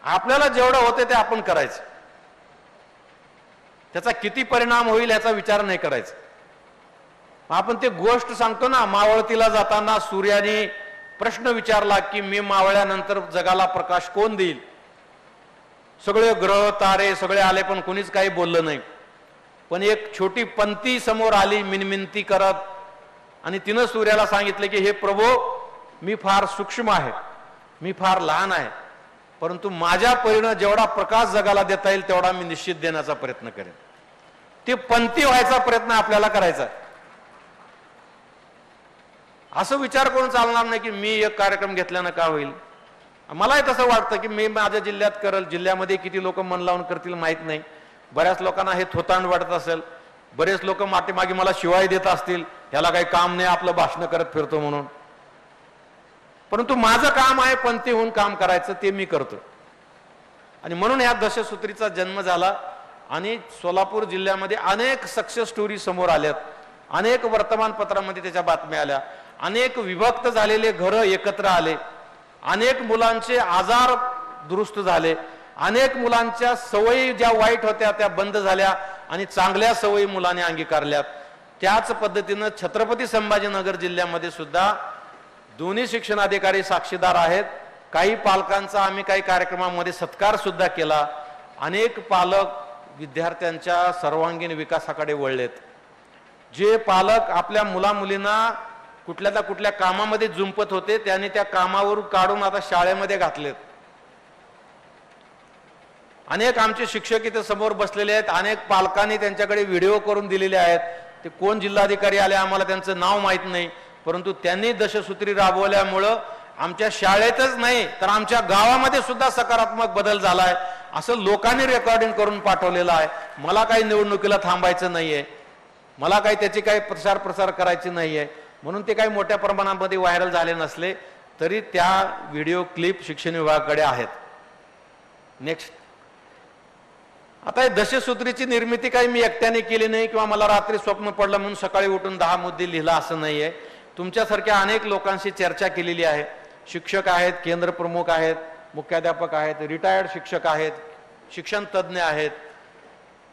आपल्याला जेवढं होते ते आपण करायचं. त्याचा किती परिणाम होईल याचा विचार नाही करायचा. आपण ते गोष्ट सांगतो ना, मावळतीला जाताना सूर्याने प्रश्न विचारला की मी मावळ्यानंतर जगाला प्रकाश कोण देईल. सगळे ग्रह तारे सगळे आले पण कोणीच काही बोललं नाही. पण एक छोटी पंथी समोर आली मिनमिनती करत, आणि तिनं सूर्याला सांगितलं की हे प्रभू, मी फार सूक्ष्म आहे, मी फार लहान आहे, परंतु माझ्या परीनं जेवढा प्रकाश जगाला देता येईल तेवढा मी निश्चित देण्याचा प्रयत्न करेन. ते पंथी व्हायचा प्रयत्न आपल्याला करायचा आहे. असं विचार करून चालणार नाही की मी एक कार्यक्रम घेतल्यानं का होईल. मलाही तसं वाटतं की मी माझ्या जिल्ह्यात करेल. जिल्ह्यामध्ये किती लोक मन लावून करतील माहित नाही. बऱ्याच लोकांना हे थोतांड वाटत असेल. बरेच लोक मागे मला शिवाय देत असतील, ह्याला काही काम नाही, आपलं भाषण करत फिरतो म्हणून. परंतु माझं काम आहे पंथी होऊन काम करायचं, ते मी करतो. आणि म्हणून ह्या दशसूत्रीचा जन्म झाला. आणि सोलापूर जिल्ह्यामध्ये अनेक सक्सेस स्टोरी समोर आल्यात, अनेक वर्तमानपत्रामध्ये त्याच्या बातम्या आल्या, अनेक विभक्त झालेले घरं एकत्र आले, अनेक मुलांचे आजार दुरुस्त झाले, अनेक मुलांच्या सवयी ज्या वाईट होत्या त्या बंद झाल्या आणि चांगल्या सवयी मुलांनी अंगीकारल्यात. त्याच पद्धतीनं छत्रपती संभाजीनगर जिल्ह्यामध्ये सुद्धा दोन्ही शिक्षणाधिकारी साक्षीदार आहेत. काही पालकांचा आम्ही काही कार्यक्रमामध्ये सत्कार सुद्धा केला. अनेक पालक विद्यार्थ्यांच्या सर्वांगीण विकासाकडे वळलेत. जे पालक आपल्या मुलामुलींना कुठल्या ना कुठल्या कामामध्ये जुंपत होते त्यांनी त्या कामावर काढून आता शाळेमध्ये घातलेत. अनेक आमचे शिक्षक इथे समोर बसलेले आहेत. अनेक पालकांनी त्यांच्याकडे व्हिडिओ करून दिलेले आहेत. ते कोण जिल्हाधिकारी आले आम्हाला त्यांचं नाव माहित नाही, परंतु त्यांनी दशसूत्री राबवल्यामुळं आमच्या शाळेतच नाही तर आमच्या गावामध्ये सुद्धा सकारात्मक बदल झालाय असं लोकांनी रेकॉर्डिंग करून पाठवलेलं आहे. मला काही निवडणुकीला थांबायचं नाहीये, मला काही त्याची काही प्रसार करायची नाहीये, म्हणून ते काही मोठ्या प्रमाणामध्ये व्हायरल झाले नसले तरी त्या व्हिडिओ क्लिप शिक्षण विभागाकडे आहेत. नेक्स्ट. आता हे दशसूत्रीची निर्मिती काही मी एकट्याने केली नाही किंवा मला रात्री स्वप्न पडलं म्हणून सकाळी उठून 10 मुद्दे लिहिला असं नाहीये. तुमच्यासारख्या अनेक लोकांशी चर्चा केलेली आहे. शिक्षक आहेत, केंद्र प्रमुख आहेत, मुख्याध्यापक आहेत, रिटायर्ड शिक्षक आहेत, शिक्षण तज्ज्ञ आहेत,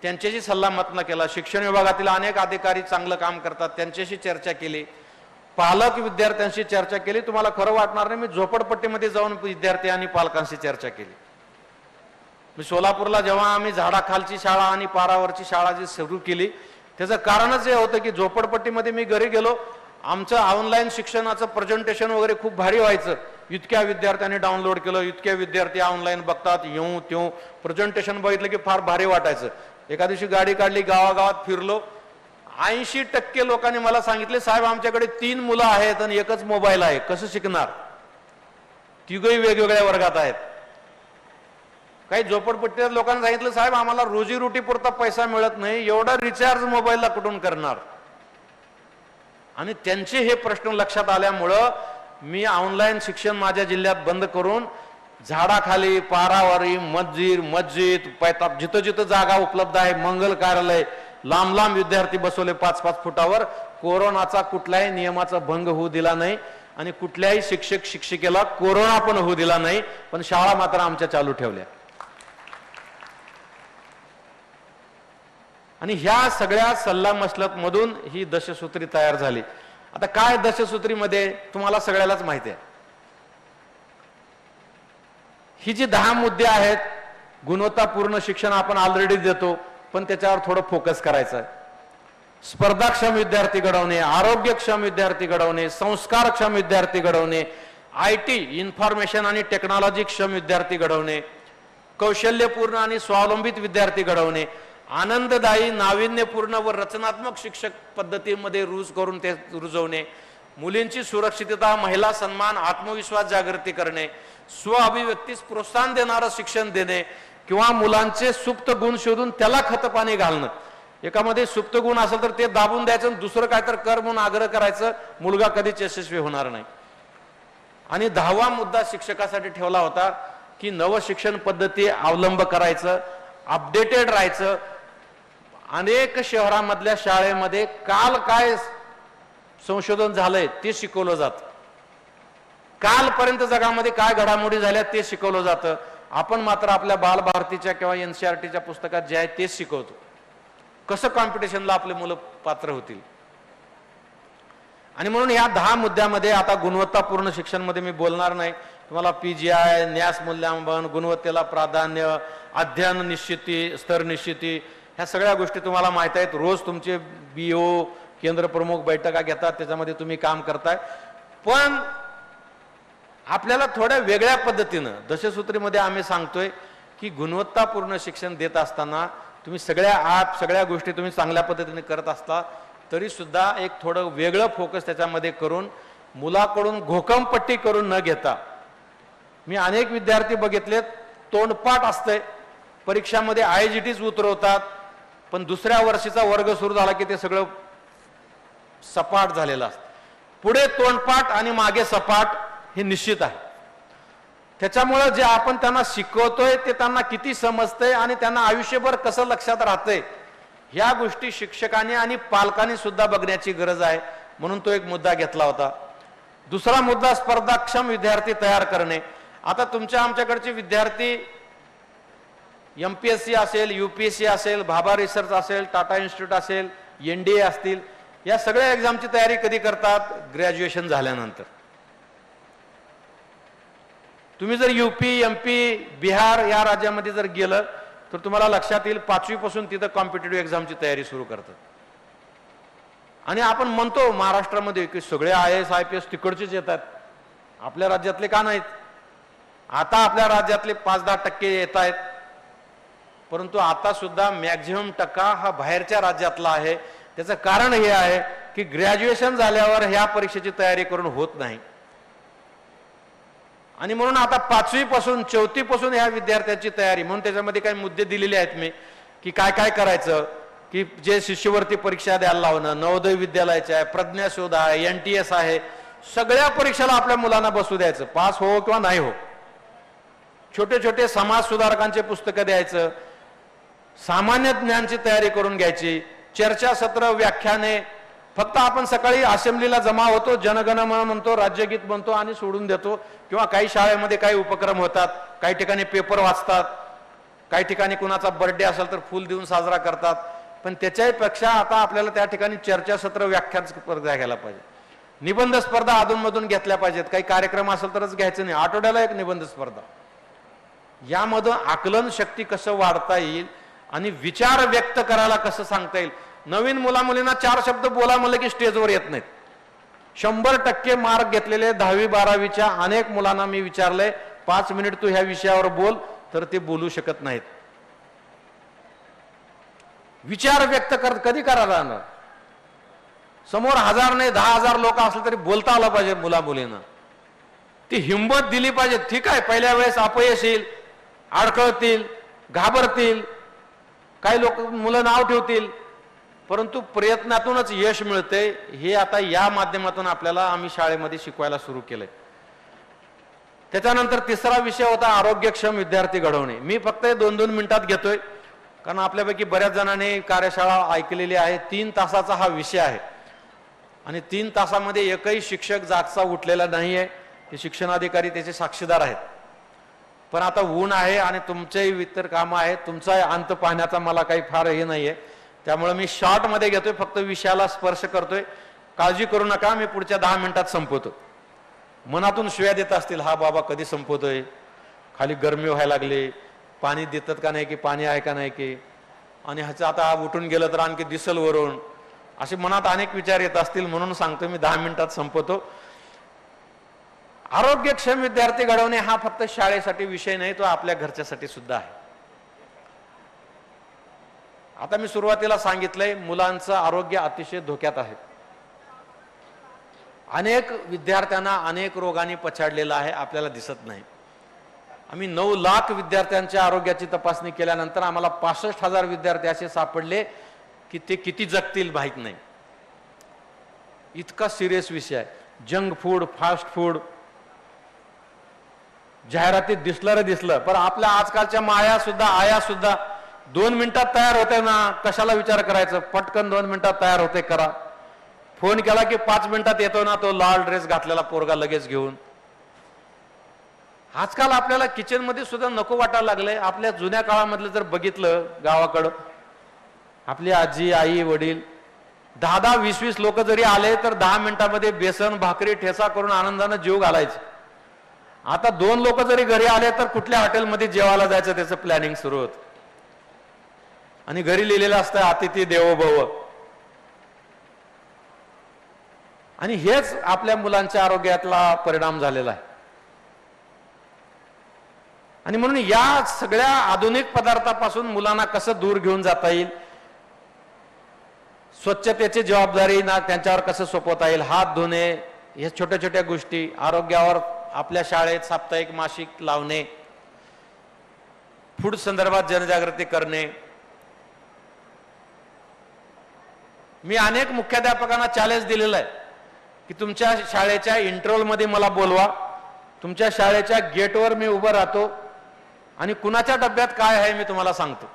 त्यांच्याशी सल्लामसलत केला. शिक्षण विभागातील अनेक अधिकारी चांगलं काम करतात, त्यांच्याशी चर्चा केली. पालक विद्यार्थ्यांशी चर्चा केली. तुम्हाला खरं वाटणार नाही, मी झोपडपट्टीमध्ये जाऊन विद्यार्थी आणि पालकांशी चर्चा केली. मी सोलापूरला जेव्हा आम्ही झाडाखालची शाळा आणि पारावरची शाळा जी सुरू केली, त्याचं कारणच हे होतं की झोपडपट्टीमध्ये मी घरी गेलो, आमचं ऑनलाईन शिक्षणाचं प्रेझेंटेशन वगैरे खूप भारी व्हायचं. इतक्या विद्यार्थ्यांनी डाउनलोड केलं, इतके विद्यार्थी ऑनलाईन बघतात, येऊ त्यों प्रेझेंटेशन बघितलं की फार भारी वाटायचं. एका दिवशी गाडी काढली, गावागावात फिरलो, 80% लोकांनी मला सांगितले, साहेब आमच्याकडे 3 मुलं आहेत आणि एकच मोबाईल आहे, कसं शिकणार? तिघही वेगवेगळ्या वर्गात आहेत. काही झोपडपट्टीच्या लोकांनी सांगितलं, साहेब आम्हाला रोजीरोटी पुरता पैसा मिळत नाही, एवढा रिचार्ज मोबाईलला कुठून करणार? आणि त्यांचे हे प्रश्न लक्षात आल्यामुळं मी ऑनलाईन शिक्षण माझ्या जिल्ह्यात बंद करून झाडाखाली, पारावारी, मस्जिद पैताप, जिथं जिथं जागा उपलब्ध आहे, मंगल कार्यालय, लांब लांब विद्यार्थी बसवले 5-5 फुटावर. कोरोनाचा कुठल्याही नियमाचा भंग होऊ दिला नाही आणि कुठल्याही शिक्षक शिक्षिकेला कोरोना पण होऊ दिला नाही, पण शाळा मात्र आमच्या चालू ठेवल्या. आणि ह्या सगळ्या सल्लामसलत मधून ही दशसूत्री तयार झाली. आता काय दशसूत्रीमध्ये तुम्हाला सगळ्यालाच माहिती आहे. ही जी 10 मुद्दे आहेत, गुणवत्तापूर्ण शिक्षण आपण ऑलरेडी देतो, पण त्याच्यावर थोडं फोकस करायचं आहे. स्पर्धाक्षम विद्यार्थी घडवणे, आरोग्यक्षम विद्यार्थी घडवणे, संस्कारक्षम विद्यार्थी घडवणे, IT इन्फॉर्मेशन आणि टेक्नॉलॉजी क्षम विद्यार्थी घडवणे, कौशल्यपूर्ण आणि स्वावलंबित विद्यार्थी घडवणे, आनंददायी, नाविन्यपूर्ण व रचनात्मक शिक्षक पद्धतीमध्ये करून ते रुजवणे, मुलींची सुरक्षितता, महिला सन्मान, आत्मविश्वास जागृती करणे, स्व अभिव्यक्तीस प्रोत्साहन देणारं शिक्षण देणे किंवा मुलांचे सुप्त गुण शोधून त्याला खतपाणी घालणं. एकामध्ये सुप्त गुण असेल तर ते दाबून द्यायचं, दुसरं काय तर कर म्हणून आग्रह करायचं, मुलगा कधीच यशस्वी होणार नाही. आणि 10वा मुद्दा शिक्षकासाठी ठेवला होता की नव शिक्षण पद्धती अवलंब करायचं, अपडेटेड राहायचं. अनेक शहरांमधल्या शाळेमध्ये काल काय संशोधन झालंय ते शिकवलं जातं, कालपर्यंत जगामध्ये काय घडामोडी झाल्या ते शिकवलं जातं. आपण मात्र आपल्या बालभारतीच्या किंवा NCERTच्या पुस्तकात जे आहे तेच शिकवतो. कसं कॉम्पिटिशनला आपले मुलं पात्र होतील? आणि म्हणून या 10 मुद्द्यामध्ये आता गुणवत्तापूर्ण शिक्षण मध्ये मी बोलणार नाही. तुम्हाला PGI, न्यास मूल्यांकन, गुणवत्तेला प्राधान्य, अध्ययन निश्चिती, स्तर निश्चिती, ह्या सगळ्या गोष्टी तुम्हाला माहित आहेत. रोज तुमचे BO, केंद्र प्रमुख बैठका घेतात, त्याच्यामध्ये तुम्ही काम करताय. पण आपल्याला थोड्या वेगळ्या पद्धतीनं दशसूत्रीमध्ये आम्ही सांगतोय की गुणवत्तापूर्ण शिक्षण देत असताना तुम्ही सगळ्या गोष्टी तुम्ही चांगल्या पद्धतीने करत असता, तरी सुद्धा एक थोडं वेगळं फोकस त्याच्यामध्ये करून मुलाकडून घोकमपट्टी करून न घेता, मी अनेक विद्यार्थी बघितलेत, तोंडपाठ असते परीक्षामध्ये, IGTs उतरवतात, पण दुसऱ्या वर्षीचा वर्ग सुरू झाला की ते सगळं सपाट झालेलं असतं. पुढे तोंडपाठ आणि मागे सपाट हे निश्चित आहे. त्याच्यामुळे जे आपण त्यांना शिकवतोय ते त्यांना किती समजतंय आणि त्यांना आयुष्यभर कसं लक्षात राहतंय, ह्या गोष्टी शिक्षकांनी आणि पालकांनी सुद्धा बघण्याची गरज आहे. म्हणून तो एक मुद्दा घेतला होता. दुसरा मुद्दा स्पर्धाक्षम विद्यार्थी तयार करणे. आता तुमच्या आमच्याकडचे विद्यार्थी MPSC असेल, UPSC असेल, भाभा रिसर्च असेल, टाटा इन्स्टिट्यूट असेल, NDA असतील, या सगळ्या एक्झामची तयारी कधी करतात? ग्रॅज्युएशन झाल्यानंतर. तुम्ही जर UP, MP, बिहार या राज्यामध्ये जर गेलं तर तुम्हाला लक्षात येईल 5वी पासून तिथं कॉम्पिटेटिव्ह एक्झामची तयारी सुरू करतात. आणि आपण म्हणतो महाराष्ट्रामध्ये की सगळे IAS IPS तिकडचेच येतात, आपल्या राज्यातले का नाहीत? आता आपल्या राज्यातले 5-10% येत आहेत, परंतु आता सुद्धा मॅक्झिमम टक्का हा बाहेरच्या राज्यातला आहे. त्याचं कारण हे आहे की ग्रॅज्युएशन झाल्यावर ह्या परीक्षेची तयारी करून होत नाही. आणि म्हणून आता 5वी पासून 4थी पासून ह्या विद्यार्थ्यांची तयारी, म्हणून त्याच्यामध्ये काही मुद्दे दिलेले आहेत मी की काय काय करायचं, की जे शिष्यवृत्ती परीक्षा द्यायला लावणं, नवोदय विद्यालयाचे आहे, प्रज्ञाशोध आहे, NTS आहे, सगळ्या परीक्षेला आपल्या मुलांना बसू द्यायचं, पास हो किंवा नाही हो. छोटे छोटे समाज सुधारकांचे पुस्तकं द्यायचं, सामान्य ज्ञानची तयारी करून घ्यायची, चर्चासत्र, व्याख्याने. फक्त आपण सकाळी असेंब्लीला जमा होतो, जनगणमन म्हणतो, राज्यगीत म्हणतो आणि सोडून देतो. किंवा काही शाळेमध्ये काही उपक्रम होतात, काही ठिकाणी पेपर वाचतात, काही ठिकाणी कुणाचा बर्थडे असेल तर फुल देऊन साजरा करतात. पण त्याच्यापेक्षा आता आपल्याला त्या ठिकाणी चर्चासत्र, व्याख्यान स्पर्धा घ्यायला पाहिजे, निबंध स्पर्धा अधूनमधून घेतल्या पाहिजेत. काही कार्यक्रम असेल तरच घ्यायचं नाही, आठवड्याला एक निबंध स्पर्धा. यामधून आकलन शक्ती कसं वाढता येईल आणि विचार व्यक्त करायला कसं सांगता येईल. नवीन मुलामुलींना 4 शब्द बोला म्हणलं की स्टेजवर येत नाहीत. 100% मार्क घेतलेले 10वी 12वीच्या अनेक मुलांना मी विचारलंय, 5 मिनिट तू ह्या विषयावर बोल, तर ते बोलू शकत नाहीत. विचार व्यक्त कधी करायला जाणार? समोर 1000 नाही 10,000 लोक असले तरी बोलता आलं पाहिजे मुला मुलींना. ती हिंमत दिली पाहिजे. ठीक आहे, पहिल्या वेळेस अपयश येईल, अडखळतील, घाबरतील, काही लोक मुलं नाव ठेवतील, परंतु प्रयत्नातूनच यश मिळते. हे आता या माध्यमातून आपल्याला आम्ही शाळेमध्ये शिकवायला सुरू केलंय. त्याच्यानंतर तिसरा विषय होता आरोग्यक्षम विद्यार्थी घडवणे. मी फक्त 2-2 मिनिटात घेतोय, कारण आपल्यापैकी बऱ्याच जणांनी कार्यशाळा ऐकलेली आहे. 3 तासाचा हा विषय आहे आणि 3 तासामध्ये एकही शिक्षक जागचा उठलेला नाहीये. ते शिक्षणाधिकारी त्याचे साक्षीदार आहेत. पण आता ऊन आहे आणि तुमचेही इतर कामं आहेत, तुमचा अंत पाहण्याचा मला काही फार हे नाहीये. त्यामुळे मी शॉर्ट मध्ये घेतोय, फक्त विषयाला स्पर्श करतोय. काळजी करू नका, मी पुढच्या 10 मिनिटात संपवतो. मनातून शिव्या देत असतील, हा बाबा कधी संपवतोय, खाली गरमी व्हायला लागली, पाणी देतात का नाही की, पाणी आहे का नाही की, आणि ह्याचं आता उठून गेलं तर आणखी दिसल वरून, असे मनात अनेक विचार येत असतील. म्हणून सांगतो मी 10 मिनिटात संपवतो. आरोग्यक्षम विद्यार्थी घडवणे हा फक्त शाळेसाठी विषय नाही, तो आपल्या घरच्यासाठी सुद्धा आहे. आता मी सुरुवातीला सांगितलंय, मुलांचं आरोग्य अतिशय धोक्यात आहे. अनेक विद्यार्थ्यांना अनेक रोगांनी पछाडलेला आहे, आपल्याला दिसत नाही. आम्ही 9 लाख विद्यार्थ्यांच्या आरोग्याची तपासणी केल्यानंतर आम्हाला 65,000 विद्यार्थी असे सापडले की ते किती जगतील माहीत नाही. इतका सिरियस विषय आहे. जंक फूड, फास्ट फूड जाहिरातीत दिसलं रे दिसलं, पण आपल्या आजकालच्या माया सुद्धा, आया सुद्धा 2 मिनिटात तयार होते ना, कशाला विचार करायचं, पटकन 2 मिनिटात तयार होते, करा. फोन केला की 5 मिनिटात येतो ना तो लाल ड्रेस घातलेला पोरगा लगेच घेऊन. आजकाल आपल्याला किचन मध्ये सुद्धा नको वाटायला लागलंय. आपल्या जुन्या काळामधलं जर बघितलं गावाकडं, आपली आजी, आई, वडील 10-10, 20-20 लोक जरी आले तर 10 मिनिटांमध्ये बेसन, भाकरी, ठेचा करून आनंदानं जेव घालायचे. आता 2 लोक जरी घरी आले तर कुठल्या हॉटेलमध्ये जेवायला जायचं त्याचं प्लॅनिंग सुरू होत. आणि घरी लिहिलेलं असतं अतिथी देवो भव. आणि हेच आपल्या मुलांच्या आरोग्यातला परिणाम झालेला आहे. आणि म्हणून या सगळ्या आधुनिक पदार्थापासून मुलांना कसं दूर घेऊन जाता येईल, स्वच्छतेची जबाबदारी ना त्यांच्यावर कसं सोपवता येईल, हात धुणे, हे छोट्या छोट्या गोष्टी, आरोग्यावर आपल्या शाळेत साप्ताहिक मासिक लावणे, फूड संदर्भात जनजागृती करणे. मी अनेक मुख्याध्यापकांना चॅलेंज दिलेलं आहे की तुमच्या शाळेच्या इंटरव्हल मध्ये मला बोलवा, तुमच्या शाळेच्या गेटवर मी उभं राहतो आणि कुणाच्या डब्यात काय आहे मी तुम्हाला सांगतो.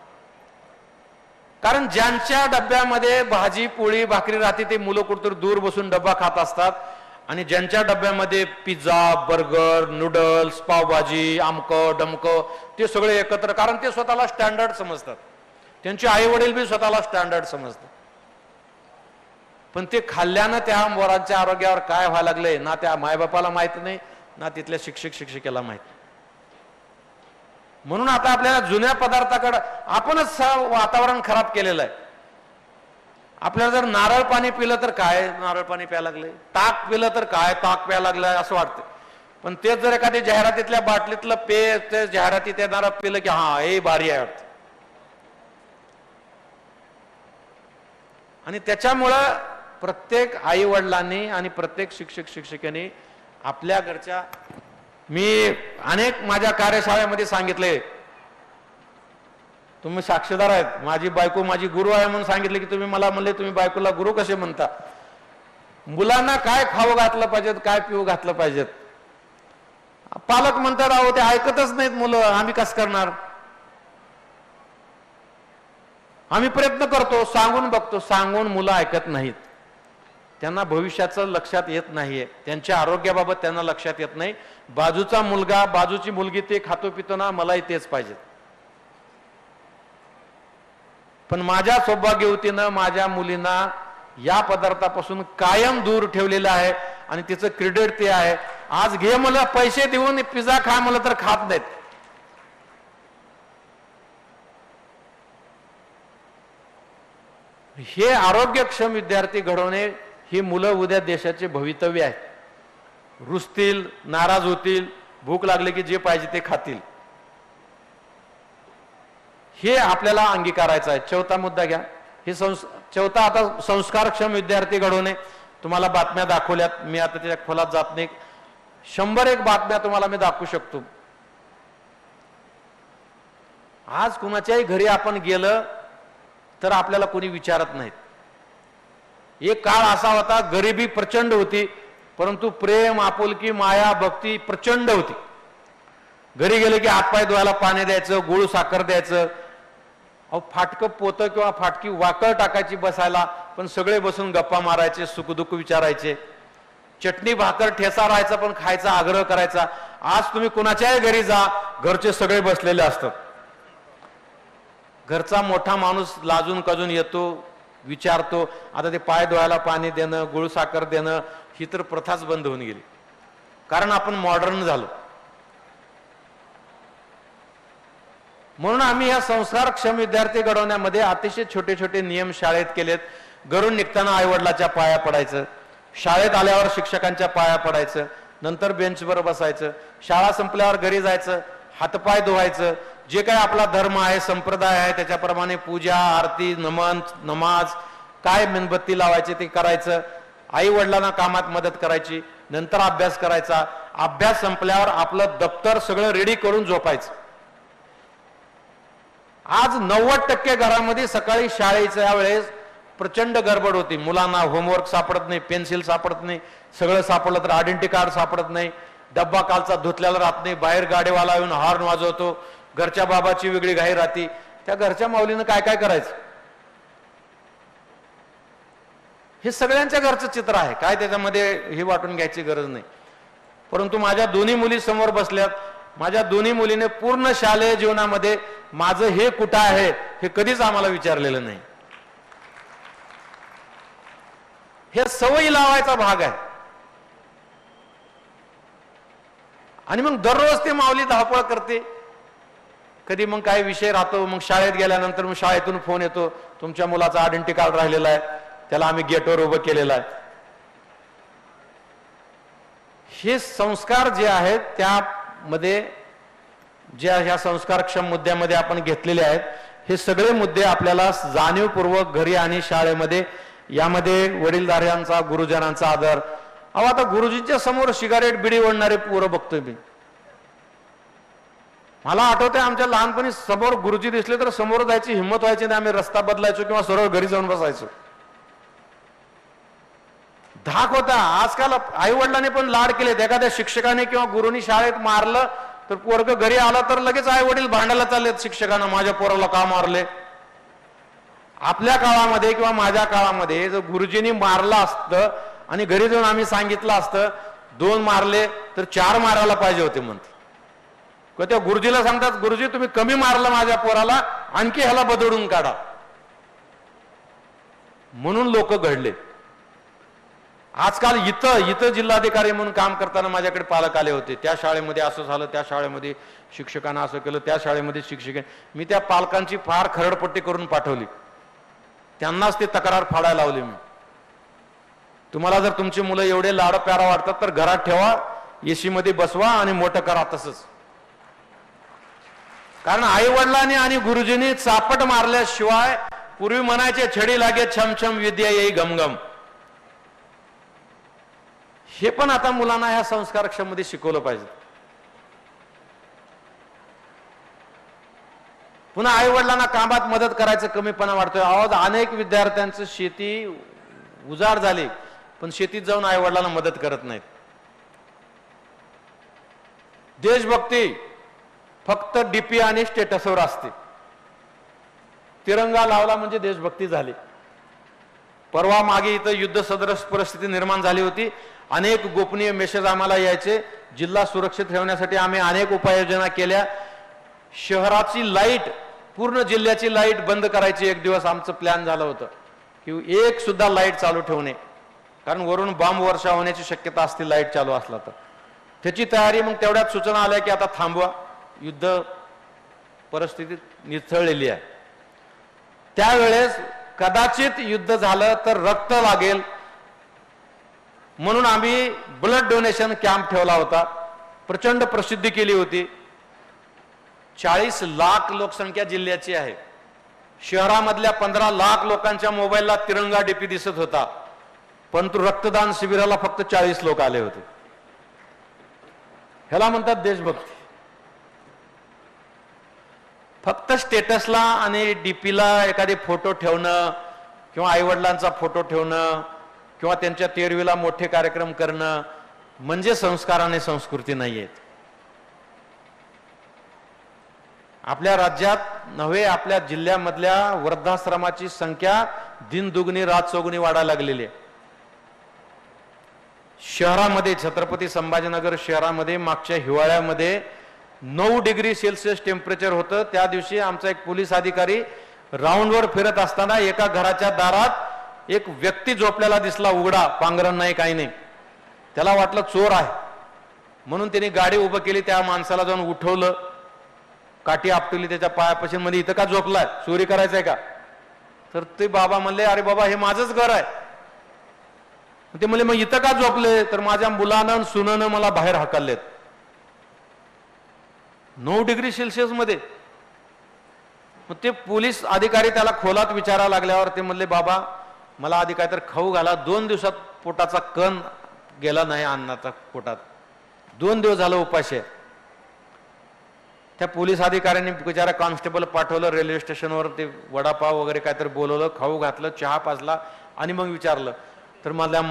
कारण ज्यांच्या डब्यामध्ये भाजी, पोळी, भाकरी राहते ते मुलं कुठेतरी दूर बसून डब्बा खात असतात, आणि ज्यांच्या डब्यामध्ये पिझ्झा, बर्गर, नूडल्स, पावभाजी, आमकं डमकं, ते सगळे एकत्र, कारण ते स्वतःला स्टँडर्ड समजतात, त्यांचे आई वडील बी स्वतःला स्टँडर्ड समजतात. पण ते खाल्ल्यानं त्या मुलांच्या आरोग्यावर काय व्हायला लागले ना त्या मायबापाला माहित नाही, ना तिथल्या शिक्षक शिक्षिकेला माहित. म्हणून आता आपल्याला जुन्या पदार्थाकडे आपणच वातावरण खराब केलेलं आहे. आपल्याला जर नारळ पाणी पिलं तर काय नारळ पाणी प्यायला लागले, ताक पिलं तर काय ताक प्यायला लागलंय असं वाटतं. पण तेच जर एखादी जाहिरातीतल्या बाटलीतलं पेय ते जाहिरातीत येणारं पिलं की हा हे भारी आहे वाटतं. आणि त्याच्यामुळं प्रत्येक आई वडिलांनी आणि प्रत्येक शिक्षक शिक्षिकेने आपल्या घरच्या, मी अनेक माझ्या कार्यशाळेमध्ये सांगितले, तुम्ही साक्षीदार आहेत, माझी बायको माझी गुरु आहे म्हणून सांगितले की तुम्ही मला म्हणले तुम्ही बायकोला गुरु कसे म्हणता. मुलांना काय खावं घातलं पाहिजेत, काय पिऊ घातलं पाहिजेत, पालक म्हणतात अहो ते ऐकतच नाहीत मुलं, आम्ही कसं करणार. आम्ही प्रयत्न करतो, सांगून बघतो, सांगून मुलं ऐकत नाहीत. त्यांना भविष्याचं लक्षात येत नाहीये, त्यांच्या आरोग्याबाबत त्यांना लक्षात येत नाही. बाजूचा मुलगा, बाजूची मुलगी ते खातो पितो ना, मलाही तेच पाहिजे. पण माझ्या सौभाग्यवतीनं माझ्या मुलींना या पदार्थापासून कायम दूर ठेवलेलं आहे आणि तिचं क्रेडिट ते आहे. आज घे मला पैसे देऊन पिझ्झा खा मला तर खात नाहीत. हे आरोग्यक्षम विद्यार्थी घडवणे, ही मुलं उद्या देशाचे भवितव्य आहे. रुसतील, नाराज होतील, भूक लागली की जे पाहिजे ते खातील, हे आपल्याला अंगीकारायचं आहे. चौथा मुद्दा घ्या. हे चौथा आता संस्कारक्षम विद्यार्थी घडवणे. तुम्हाला बातम्या दाखवल्यात, मी आता त्याच्या खोलात जात नाही. 101 बातम्या तुम्हाला मी दाखवू शकतो. आज कुणाच्याही घरी आपण गेलं तर आपल्याला कोणी विचारत नाहीत. एक काळ असा होता, गरिबी प्रचंड होती, परंतु प्रेम, आपुलकी, माया, भक्ती प्रचंड होती. घरी गेले की हातपाय धुवायला पाणी द्यायचं, गुळ साखर द्यायचं. अहो, फाटकं पोतं किंवा फाटकी वाकळ टाकायची बसायला, पण सगळे बसून गप्पा मारायचे, सुखदुःख विचारायचे. चटणी भाकर ठेचा राहायचा, पण खायचा आग्रह करायचा. आज तुम्ही कुणाच्याही घरी जा, घरचे सगळे बसलेले असतात. घरचा मोठा माणूस लाजून कजून येतो, विचारतो. आता ते पाय धुवायला पाणी देणं, गुळ साखर देणं, ही तर प्रथाच बंद होऊन गेली, कारण आपण मॉडर्न झालो. म्हणून आम्ही या संस्कारक्षम विद्यार्थी घडवण्यामध्ये अतिशय छोटे छोटे नियम शाळेत केलेत. घरून निघताना आईवडिलाच्या पाया पडायचं, शाळेत आल्यावर शिक्षकांच्या पाया पडायचं, नंतर बेंचवर बसायचं, शाळा संपल्यावर घरी जायचं, हातपाय धुवायचं. जे काही आपला धर्म आहे, संप्रदाय आहे, त्याच्याप्रमाणे पूजा, आरती, नमन, नमाज, काय मेणबत्ती लावायचे ते करायचं. आई वडिलांना कामात मदत करायची, नंतर अभ्यास करायचा. अभ्यास संपल्यावर आपलं दप्तर सगळं रेडी करून झोपायचं. आज 90% घरामध्ये सकाळी शाळेच्या वेळेस प्रचंड गडबड होती. मुलांना होमवर्क सापडत नाही, पेन्सिल सापडत नाही, सगळं सापडलं तर आयडेंटिटी कार्ड सापडत नाही, डब्बा कालचा धुतल्याला राहत नाही, बाहेर गाडीवाला येऊन हॉर्न वाजवतो, घरच्या बाबाची वेगळी घाई राहती. त्या घरच्या माऊलीनं काय काय करायचं, हे सगळ्यांच्या घरचं चित्र आहे. काय त्याच्यामध्ये हे वाटून घ्यायची गरज नाही. परंतु माझ्या दोन्ही मुली समोर बसल्यात. माझ्या दोन्ही मुलीने पूर्ण शालेय जीवनामध्ये माझं हे कुठं आहे हे कधीच आम्हाला विचारलेलं नाही. हे सवयी लावायचा भाग आहे. आणि मग दररोज ते माऊली धावपळ करते. कधी मग काय विषय राहतो, मग शाळेत गेल्यानंतर मग शाळेतून फोन येतो, तुमच्या मुलाचा आयडेंटिटी कार्ड राहिलेला आहे, त्याला आम्ही गेटवर उभं केलेलं आहे. हे संस्कार जे आहेत त्यामध्ये, ज्या ह्या संस्कारक्षम मुद्द्यामध्ये आपण घेतलेले आहेत, हे सगळे मुद्दे आपल्याला जाणीवपूर्वक घरी आणि शाळेमध्ये, यामध्ये वडीलधाऱ्यांचा, गुरुजनांचा आदर. अहो, आता गुरुजींच्या समोर सिगारेट बिडी ओढणारे पोरं बघतोय मी. मला आठवतंय आमच्या लहानपणी समोर गुरुजी दिसले तर समोर जायची हिंमत व्हायची नाही, आम्ही रस्ता बदलायचो किंवा सरळ घरी जाऊन बसायचो. धाक होता. आजकाल आई वडिलांनी पण लाड केलेत. एखाद्या शिक्षकाने किंवा गुरुनी शाळेत मारलं तर पोरग घरी आला तर लगेच आई वडील भांडायला चाललेत शिक्षकांना, माझ्या पोराला का मारले. आपल्या काळामध्ये किंवा माझ्या काळामध्ये जर गुरुजींनी मारलं असतं आणि घरी जाऊन आम्ही सांगितलं असतं 2 मारले तर 4 मारायला पाहिजे होते म्हणते. त्या गुरुजीला सांगतात, गुरुजी तुम्ही कमी मारलं माझ्या पोराला, आणखी ह्याला बदलून काढा. म्हणून लोक घडले. आजकाल इथं जिल्हाधिकारी म्हणून काम करताना माझ्याकडे पालक आले होते. त्या शाळेमध्ये असं झालं, त्या शाळेमध्ये शिक्षकांना असं केलं, त्या शाळेमध्ये शिक्षक. मी त्या पालकांची फार खरडपट्टी करून पाठवली. त्यांनाच ती तक्रार फाडायला लावली मी. तुम्हाला जर तुमची मुलं एवढे लाड प्यारा वाटतात तर घरात ठेवा, एसी मध्ये बसवा आणि मोठं करा तसंच. कारण आई वडिलांनी आणि गुरुजींनी चापट मारल्याशिवाय, पूर्वी म्हणायचे छडी लागे छमछम विद्या येई घमघम, हे पण आता मुलांना ह्या संस्कारक्षम मध्ये शिकवलं पाहिजे. पुन्हा आई वडिलांना कामात मदत करायचं कमीपणा वाटतोय. आवाज अनेक विद्यार्थ्यांचं शेती उजाड झाली पण शेतीत जाऊन आई वडिलांना मदत करत नाहीत. देशभक्ती फक्त डीपी आणि स्टेटसवर असते. तिरंगा लावला म्हणजे देशभक्ती झाली. परवा मागे इथं युद्ध सदृश परिस्थिती निर्माण झाली होती. अनेक गोपनीय मेसेज आम्हाला यायचे. जिल्हा सुरक्षित ठेवण्यासाठी आम्ही अनेक उपाययोजना केल्या. शहराची लाईट, पूर्ण जिल्ह्याची लाईट बंद करायची एक दिवस आमचं प्लॅन झालं होतं की एक सुद्धा लाईट चालू ठेवणे, कारण वरून बॉम्ब वर्षा होण्याची शक्यता असते लाईट चालू असला तर. त्याची तयारी मग तेवढ्यात सूचना आल्या की आता थांबवा, युद्ध परिस्थिती निथळलेली आहे. त्यावेळेस कदाचित युद्ध झालं तर रक्त लागेल म्हणून आम्ही ब्लड डोनेशन कॅम्प ठेवला होता. प्रचंड प्रसिद्धी केली होती. 40 लाख लोकसंख्या जिल्ह्याची आहे. शहरामधल्या 15 लाख लोकांच्या मोबाईलला तिरंगा डीपी दिसत होता, परंतु रक्तदान शिबिराला फक्त 40 लोक आले होते. ह्याला म्हणतात देशभक्ती. फक्त स्टेटसला आणि डीपीला एखादे फोटो ठेवणं किंवा आईवडिलांचा फोटो ठेवणं किंवा त्यांच्या तेरवीला मोठे कार्यक्रम करणं म्हणजे संस्कार आणि संस्कृती नाही आहेत. आपल्या राज्यात नव्हे, आपल्या जिल्ह्यामधल्या वृद्धाश्रमाची संख्या दिन दुगणी रात चौगुणी वाढायला लागलेली आहे. शहरामध्ये, छत्रपती संभाजीनगर शहरामध्ये मागच्या हिवाळ्यामध्ये 9 डिग्री सेल्सिअस टेम्परेचर होतं. त्या दिवशी आमचा एक पोलीस अधिकारी राऊंडवर फिरत असताना एका घराच्या दारात एक व्यक्ती झोपलेला दिसला, उघडा, पांघरण नाही, काही नाही. त्याला वाटलं चोर आहे म्हणून त्याने गाडी उभं केली. त्या माणसाला जाऊन उठवलं, काठी आपटली त्याच्या पायापाशी, मध्ये इथं का झोपलाय, चोरी करायचंय का? तर ते बाबा म्हणले, अरे बाबा हे माझंच घर आहे. ते म्हणले, मग इथं का झोपले? तर माझ्या मुलानं सुनानं मला बाहेर हाकललेत. 9 डिग्री सेल्सिअस मध्ये. मग ते पोलीस अधिकारी त्याला खोलात विचारायला लागल्यावर ते म्हणले, बाबा मला आधी काहीतरी खाऊ घाला, 2 दिवसात पोटाचा कण गेला नाही अन्नाचा पोटात, 2 दिवस झालं उपाशी आहे. त्या पोलीस अधिकाऱ्यांनी बिचारा कॉन्स्टेबल पाठवलं रेल्वे स्टेशनवर, ते वडापाव वगैरे काहीतरी बोलवलं, खाऊ घातलं, चहा पाजला आणि मग विचारलं. तर माझ्या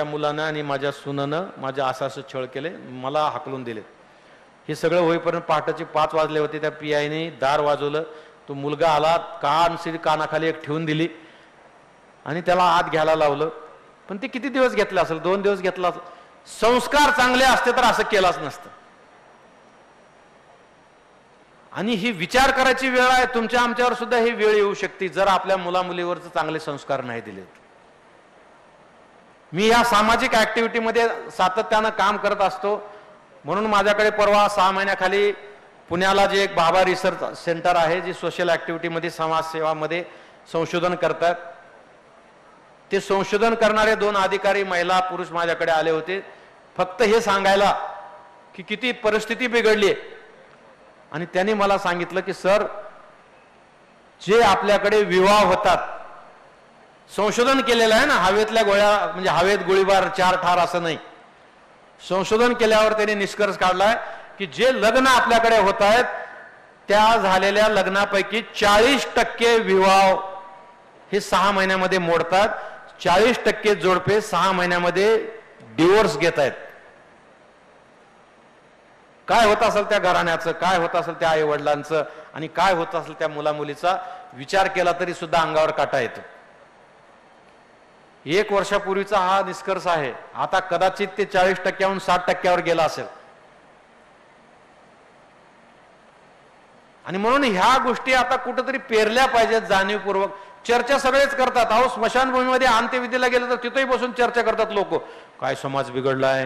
मुलानं आणि माझ्या सुनानं माझ्या असं छळ केले, मला हाकलून दिले. हे सगळं होईपर्यंत पहाटेचे 5 वाजले होते. त्या पीआयने दार वाजवलं. तो मुलगा आला, कानाखाली एक ठेवून दिली आणि त्याला आत घ्यायला लावलं. पण ते किती दिवस घेतलं असेल? 2 दिवस घेतला असेल. संस्कार चांगले असते तर असं केलाच नसतं. आणि ही विचार करायची वेळ आहे. तुमच्या आमच्यावर सुद्धा ही वेळ येऊ शकते जर आपल्या मुलामुलीवरच चांगले संस्कार नाही दिले. मी या सामाजिक ऍक्टिव्हिटीमध्ये सातत्यानं काम करत असतो. म्हणून माझ्याकडे परवा 6 महिन्याखाली पुण्याला जे एक बाबा रिसर्च सेंटर आहे, जे सोशल ऍक्टिव्हिटीमध्ये, समाजसेवामध्ये संशोधन करतात, ते संशोधन करणारे 2 अधिकारी, महिला पुरुष माझ्याकडे आले होते, फक्त हे सांगायला की किती परिस्थिती बिघडली आहे. आणि त्यांनी मला सांगितलं की सर, जे आपल्याकडे विवाह होतात, संशोधन केलेलं आहे ना, हवेतल्या गोळ्या म्हणजे हवेत गोळीबार 4 ठार असं नाही. संशोधन केल्यावर त्यांनी निष्कर्ष काढलाय की जे लग्न आपल्याकडे होत आहेत त्या झालेल्या लग्नापैकी 40% विवाह हे 6 महिन्यामध्ये मोडतात. 40% जोडपे 6 महिन्यामध्ये डिवोर्स घेत आहेत. काय होत असेल त्या घराण्याचं, काय होत असेल त्या आई वडिलांचं आणि काय होत असेल त्या मुलामुलीचा विचार केला तरी सुद्धा अंगावर काटा येतो. 1 वर्षापूर्वीचा हा निष्कर्ष आहे. आता कदाचित ते 40%हून 60%वर गेला असेल. आणि म्हणून ह्या गोष्टी आता कुठेतरी पेरल्या पाहिजेत जाणीवपूर्वक. चर्चा सगळेच करतात. अहो, स्मशानभूमीमध्ये अंत्यविधीला गेलं तर तिथेही बसून चर्चा करतात लोक. काय समाज बिघडलाय,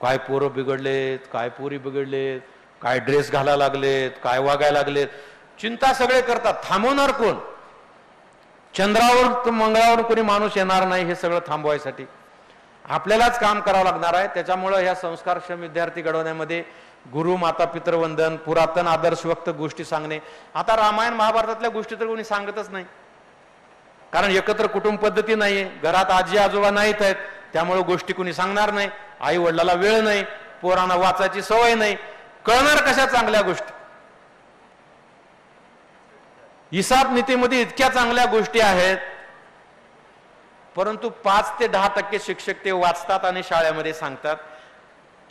काय पोरं बिघडलेत, काय पोरी बिघडलेत, काय ड्रेस घालायला लागलेत, काय वागायला लागलेत, चिंता सगळे करतात. थांबवणार कोण? चंद्रावर मंगळावर कोणी माणूस येणार नाही. हे सगळं थांबवायसाठी आपल्यालाच काम करावं लागणार आहे. त्याच्यामुळं ह्या संस्कारक्षम विद्यार्थी घडवण्यामध्ये गुरु, माता, पितृवंदन, पुरातन आदर्शवक्त गोष्टी सांगणे. आता रामायण महाभारतातल्या गोष्टी तर कोणी सांगतच नाही, कारण एकत्र कुटुंब पद्धती नाहीये, घरात आजी आजोबा नाहीत आहेत, त्यामुळे गोष्टी कोणी सांगणार नाही. आई वडिलाला वेळ नाही, पोरांना वाचायची सवय नाही, कळणार कशा चांगल्या गोष्टी? हिसाब नीतीमध्ये इतक्या चांगल्या गोष्टी आहेत, परंतु 5 ते 10% शिक्षक ते वाचतात आणि शाळेमध्ये सांगतात.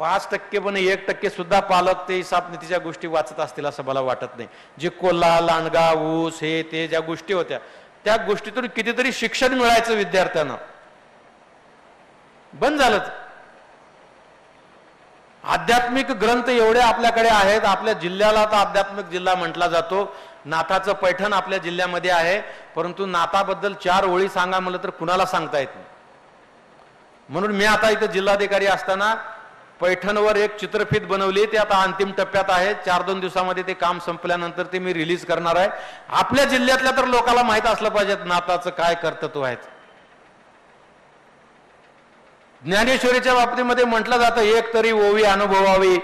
5% पण 1% सुद्धा पालक ते हिसाब नीतीच्या गोष्टी वाचत असतील असं मला वाटत नाही. जे कोल्हा, लांडगा, ऊस, हे ते ज्या गोष्टी होत्या त्या गोष्टीतून कितीतरी शिक्षण मिळायचं विद्यार्थ्यांना, बंद झालं. आध्यात्मिक ग्रंथ एवढे आपल्याकडे आहेत. आपल्या जिल्ह्याला तर आध्यात्मिक जिल्हा म्हटला जातो. नाथाचं पैठण आपल्या जिल्ह्यामध्ये आहे, परंतु नाथाबद्दल 4 ओळी सांगा म्हणलं तर कुणाला सांगता येत नाही. म्हणून मी आता इथं जिल्हाधिकारी असताना पैठणवर एक चित्रफित बनवली, ते आता अंतिम टप्प्यात आहे. 4-2 दिवसामध्ये ते काम संपल्यानंतर ते मी रिलीज करणार आहे. आपल्या जिल्ह्यातल्या तर लोकांना माहित असलं पाहिजे नाथाचं काय कर्तृत्व आहे. ज्ञानेश्वरीच्या बाबतीमध्ये म्हटलं जातं, एक तरी ओवी अनुभवावी.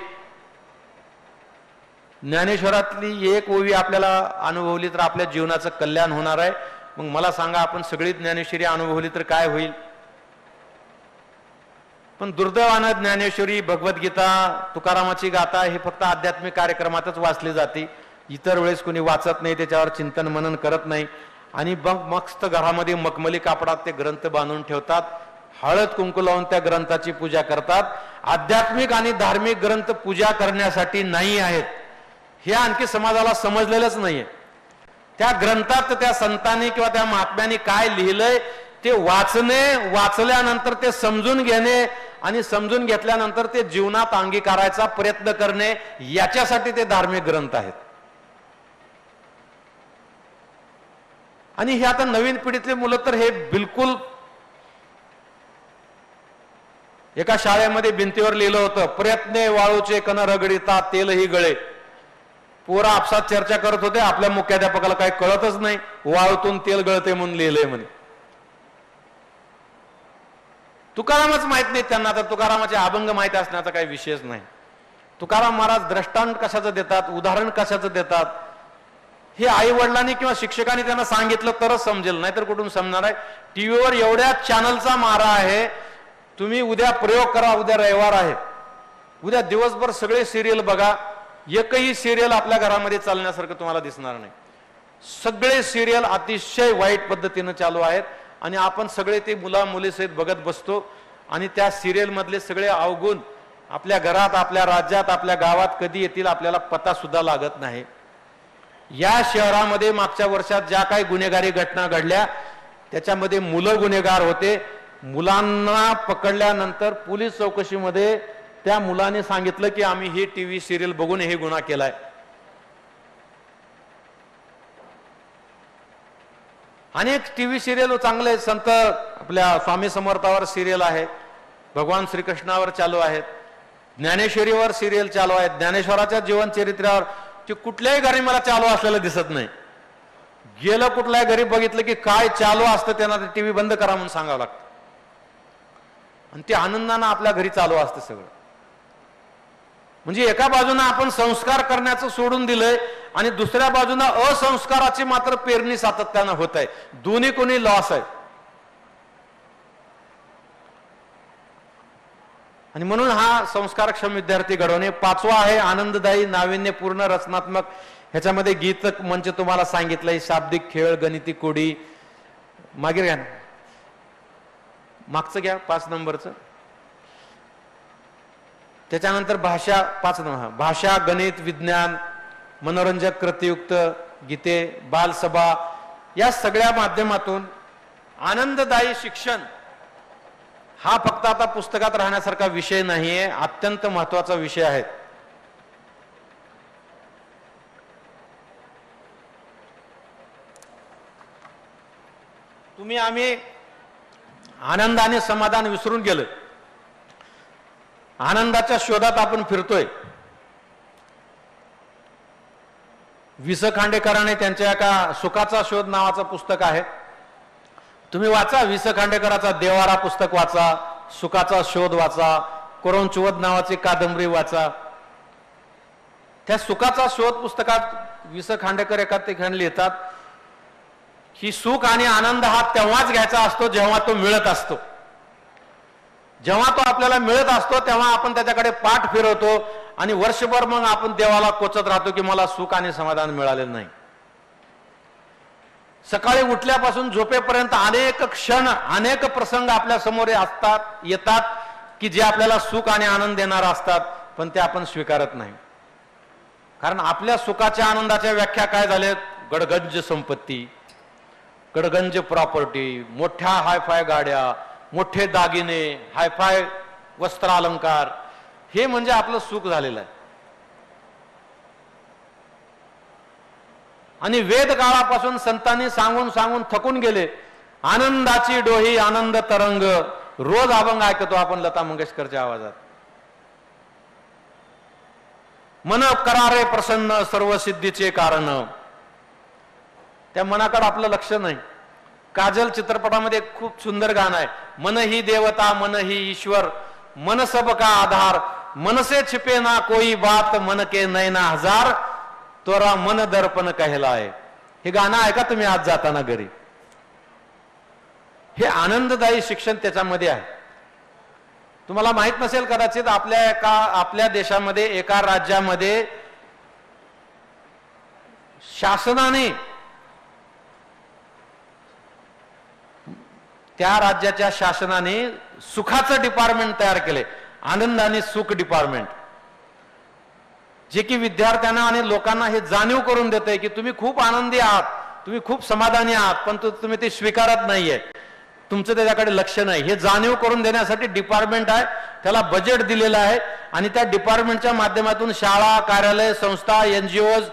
ज्ञानेश्वरातली एक ओवी आपल्याला अनुभवली तर आपल्या जीवनाचं कल्याण होणार आहे. मग मला सांगा, आपण सगळी ज्ञानेश्वरी अनुभवली तर काय होईल. पण दुर्दैवानं ज्ञानेश्वरी, भगवद्गीता, तुकारामाची गाथा हे फक्त आध्यात्मिक कार्यक्रमातच वाचली जाते. इतर वेळेस कोणी वाचत नाही, त्याच्यावर चिंतन मनन करत नाही. आणि मग मस्त घरामध्ये मखमली कापडात ते ग्रंथ बांधून ठेवतात, हळद कुंकू लावून त्या ग्रंथाची पूजा करतात. आध्यात्मिक आणि धार्मिक ग्रंथ पूजा करण्यासाठी नाही आहेत, हे आणखी समाजाला समजलेलंच नाहीये. त्या ग्रंथात त्या संतांनी किंवा त्या महात्म्यांनी काय लिहिलंय ते वाचणे, वाचल्यानंतर ते समजून घेणे आणि समजून घेतल्यानंतर ते जीवनात अंगीकारायचा प्रयत्न करणे, याच्यासाठी ते धार्मिक ग्रंथ आहेत. आणि हे आता नवीन पिढीतले मुलं तर हे बिलकुल, एका शाळेमध्ये भिंतीवर लिहिलं होतं, प्रयत्ने वाळूचे कण रगडिता तेलही गळे. पोरं आपसात चर्चा करत होते, आपल्या मुख्याध्यापकाला काही कळतच नाही, वाळूतून तेल गळते म्हणून लिहिलंय म्हणे. तुकारामच माहित नाही त्यांना, तर तुकारामाचे अभंग माहित असण्याचा काही विषयच नाही. तुकाराम महाराज दृष्टांत कशाचं देतात, उदाहरण कशाचं देतात, हे आई वडिलांनी किंवा शिक्षकांनी त्यांना सांगितलं तरच समजेल, नाहीतर कुठून समजणार आहे. टीव्हीवर एवढ्या चॅनलचा मारा आहे. तुम्ही उद्या प्रयोग करा, उद्या रविवार आहे, उद्या दिवसभर सगळे सिरियल बघा, एकही सिरियल आपल्या घरामध्ये चालण्यासारखं तुम्हाला दिसणार नाही. सगळे सिरियल अतिशय वाईट पद्धतीनं चालू आहेत आणि आपण सगळे ते मुला मुलीसहित बघत बसतो. आणि त्या सिरियल मधले सगळे अवगुण आपल्या घरात, आपल्या राज्यात, आपल्या गावात कधी येतील आपल्याला पता सुद्धा लागत नाही. या शहरामध्ये मागच्या वर्षात ज्या काही गुन्हेगारी घटना घडल्या त्याच्यामध्ये मुलं गुन्हेगार होते. मुलांना पकडल्यानंतर पोलीस चौकशीमध्ये त्या मुलाने सांगितलं की आम्ही ही टीव्ही सिरियल बघून हे गुन्हा केलाय. अनेक टीव्ही सिरियल चांगले, संत आपल्या स्वामी समर्थावर सिरियल आहे, भगवान श्रीकृष्णावर चालू आहेत, ज्ञानेश्वरीवर सिरियल चालू आहेत, ज्ञानेश्वराच्या जीवन चरित्रावर. ते कुठल्याही घरी मला चालू असलेलं दिसत नाही. गेलं कुठल्याही घरी बघितलं की काय चालू असतं त्यांना ते टीव्ही बंद करा म्हणून सांगावं लागतं. आणि ते आनंदानं आपल्या घरी चालू असतं सगळं. म्हणजे एका बाजूने आपण संस्कार करण्याचं सोडून दिलंय आणि दुसऱ्या बाजूने असंस्काराची मात्र पेरणी सातत्यानं होत आहे. दोन्ही कोणी लॉस आहे. आणि म्हणून हा संस्कारक्षम विद्यार्थी घडवणे. 5वा आहे आनंददायी, नाविन्यपूर्ण, रचनात्मक. ह्याच्यामध्ये गीत मंच तुम्हाला सांगितलंय, शाब्दिक खेळ, गणिती कोडी. मागे घ्या, मागचं घ्या, 5 नंबरचं. त्याच्यानंतर भाषा, 5 नंबर, भाषा, गणित, विज्ञान, मनोरंजक, कृतियुक्त गीते, बालसभा, या सगळ्या माध्यमातून आनंददायी शिक्षण हा फक्त आता पुस्तकात राहण्यासारखा विषय नाहीये, अत्यंत महत्वाचा विषय आहे. तुम्ही आम्ही आनंद आणि समाधान विसरून गेलो. आनंदाच्या शोधात आपण फिरतोय. वि स खांडेकरांनी त्यांच्या एका सुखाचा शोध नावाचं पुस्तक आहे, तुम्ही वाचा. वि स खांडेकराचा देवारा पुस्तक वाचा, सुखाचा शोध वाचा, कोरंचुवद नावाची कादंबरी वाचा. त्या सुखाचा शोध पुस्तकात वि स खांडेकर एका ठिकाणी लिहितात की सुख आणि आनंद हा तेव्हाच घ्यायचा असतो जेव्हा तो मिळत असतो. जेव्हा तो आपल्याला मिळत असतो तेव्हा आपण त्याच्याकडे पाठ फिरवतो आणि वर्षभर मग आपण देवाला कोचत राहतो की मला सुख आणि समाधान मिळालेलं नाही. सकाळी उठल्यापासून झोपेपर्यंत अनेक क्षण, अनेक प्रसंग आपल्या समोर असतात, येतात. की जे आपल्याला सुख आणि आनंद देणार असतात, पण ते आपण स्वीकारत नाही. कारण आपल्या सुखाच्या आनंदाच्या व्याख्या काय झाल्यात? गडगंज संपत्ती, गडगंज प्रॉपर्टी, मोठ्या हायफाय गाड्या, मोठे दागिने, हायफाय वस्त्र अलंकार, हे म्हणजे आपलं सुख झालेलं आहे. आणि वेद काळापासून संतांनी सांगून सांगून थकून गेले. आनंदाची डोही आनंद तरंग, रोज अभंग ऐकतो आपण लता मंगेशकरच्या आवाजात. मन करारे प्रसन्न सर्व सिद्धीचे कारण. त्या मनाकडे आपलं लक्ष नाही. काजल चित्रपटामध्ये खूप सुंदर गाणं आहे, मन ही देवता मन ही ईश्वर, मन सब का आधार, मन से छिपे ना कोई बात, मन के नैना हजार, तोरा मन दर्पण कहलाय. हे गाणं ऐका तुम्ही आज जाताना घरी. हे आनंददायी शिक्षण त्याच्यामध्ये आहे. तुम्हाला माहित नसेल कदाचित, आपल्या देशामध्ये एका राज्यामध्ये शासनाने त्या राज्याच्या शासनाने सुखाचं डिपार्टमेंट तयार केले, आनंद आणि सुख डिपार्टमेंट, जे की विद्यार्थ्यांना आणि लोकांना हे जाणीव करून देते की तुम्ही खूप आनंदी आहात, तुम्ही खूप समाधानी आहात, पण तुम्ही ते स्वीकारत नाहीये, तुमचं त्याच्याकडे लक्ष नाही. हे जाणीव करून देण्यासाठी डिपार्टमेंट आहे, त्याला बजेट दिलेलं आहे. आणि त्या डिपार्टमेंटच्या माध्यमातून शाळा, कार्यालय, संस्था, NGOज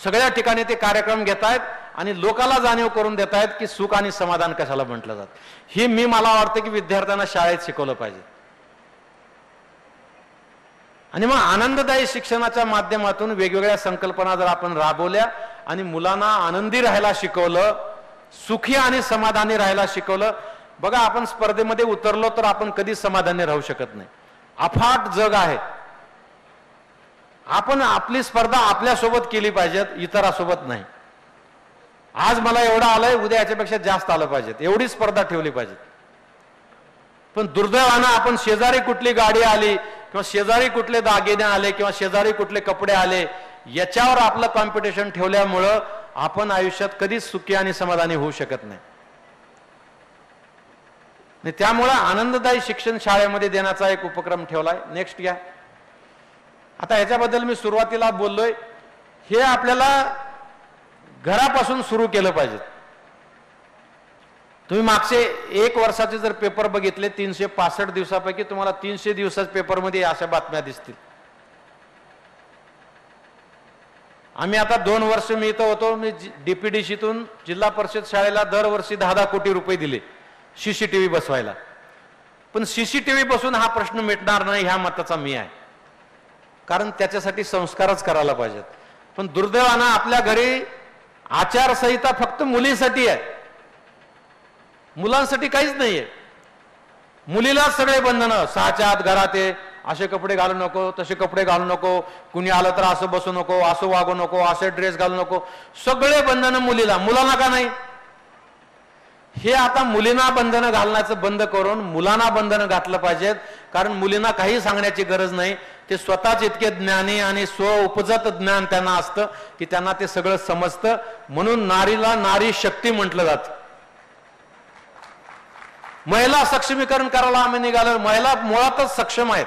सगळ्या ठिकाणी ते कार्यक्रम घेत आहेत आणि लोकांना जाणीव करून देत आहेत की सुख आणि समाधान कशाला म्हटलं जातं. हे मला वाटतं की विद्यार्थ्यांना शाळेत शिकवलं पाहिजे. आणि मग आनंददायी शिक्षणाच्या माध्यमातून वेगवेगळ्या संकल्पना जर आपण राबवल्या आणि मुलांना आनंदी राहायला शिकवलं, सुखी आणि समाधानी राहायला शिकवलं. बघा, आपण स्पर्धेमध्ये उतरलो तर आपण कधी समाधानी राहू शकत नाही. अफाट जग आहे. आपण आपली स्पर्धा आपल्यासोबत केली पाहिजे, इतरांसोबत नाही. आज मला एवढं आलंय, उद्या याच्यापेक्षा जास्त आलं पाहिजे, एवढी स्पर्धा ठेवली पाहिजे. पण दुर्दैवानं आपण शेजारी कुठली गाडी आली किंवा शेजारी कुठले दागिने आले किंवा शेजारी कुठले कपडे आले, याच्यावर आपलं कॉम्पिटिशन ठेवल्यामुळं आपण आयुष्यात कधीच सुखी आणि समाधानी होऊ शकत नाही. त्यामुळे आनंददायी शिक्षण शाळेमध्ये देण्याचा एक उपक्रम ठेवलाय. नेक्स्ट घ्या. आता याच्याबद्दल मी सुरुवातीला बोललोय, हे आपल्याला घरापासून सुरू केलं पाहिजे. तुम्ही मागचे 1 वर्षाचे जर पेपर बघितले, 365 दिवसापैकी तुम्हाला 300 दिवसाच्या पेपरमध्ये अशा बातम्या दिसतील. आम्ही आता 2 वर्ष मी इथं होतो, मी DPDCतून जिल्हा परिषद शाळेला दरवर्षी 10 कोटी रुपये दिले CCTV बसवायला. पण CCTV बसून हा प्रश्न मिटणार नाही, ह्या मताचा मी आहे. कारण त्याच्यासाठी संस्कारच करायला पाहिजेत. पण दुर्दैवानं आपल्या घरी आचारसंहिता फक्त मुलीसाठी आहे, मुलांसाठी काहीच नाहीये. मुलीला सगळे बंधनं, 6च्या आत घरात आहे, असे कपडे घालू नको, तसे कपडे घालू नको, कुणी आलं तर असं बसू नको, असं वागू नको, असे ड्रेस घालू नको, सगळे बंधनं मुलीला. मुलांना का नाही? हे आता मुलींना बंधनं घालण्याचं बंद करून मुलांना बंधनं घातलं पाहिजेत. कारण मुलींना काही सांगण्याची गरज नाही, ते स्वतःच इतके ज्ञानी आणि स्व उपजत ज्ञान त्यांना असतं की त्यांना ते सगळं समजतं. म्हणून नारीला नारी शक्ती म्हटलं जातं. महिला सक्षमीकरण करायला आम्ही निघालो. महिला मुळातच सक्षम आहेत,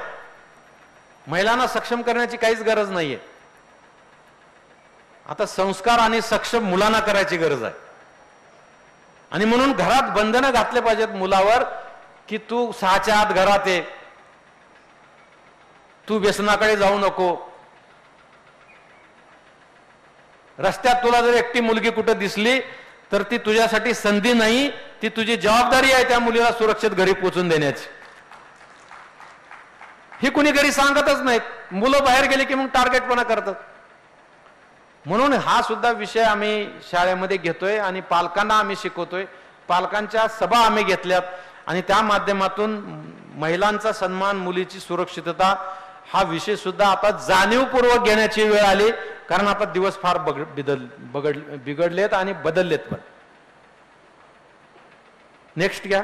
महिलांना सक्षम करण्याची काहीच गरज नाहीये. आता संस्कार आणि सक्षम मुलांना करायची गरज आहे. आणि म्हणून घरात बंधनं घातले पाहिजेत मुलावर की तू 6च्या आत घरात आहे, तू व्यसनाकडे जाऊ नको. रस्त्यात तुला जर एकटी मुलगी कुठे दिसली तर ती तुझ्यासाठी संधी नाही, ती तुझी जबाबदारी आहे त्या मुलीला सुरक्षित घरी पोहोचून देण्याची. ही कुणी घरी सांगतच नाहीत. मुलं बाहेर गेली की मग टार्गेटपणा करतात. म्हणून हा सुद्धा विषय आम्ही शाळेमध्ये घेतोय आणि पालकांना आम्ही शिकवतोय. पालकांच्या सभा आम्ही घेतल्यात आणि त्या माध्यमातून महिलांचा सन्मान, मुलीची सुरक्षितता हा विषय सुद्धा आता जाणीवपूर्वक घेण्याची वेळ आली. कारण आता दिवस फार बिघडलेत आणि बदललेत. पण नेक्स्ट घ्या.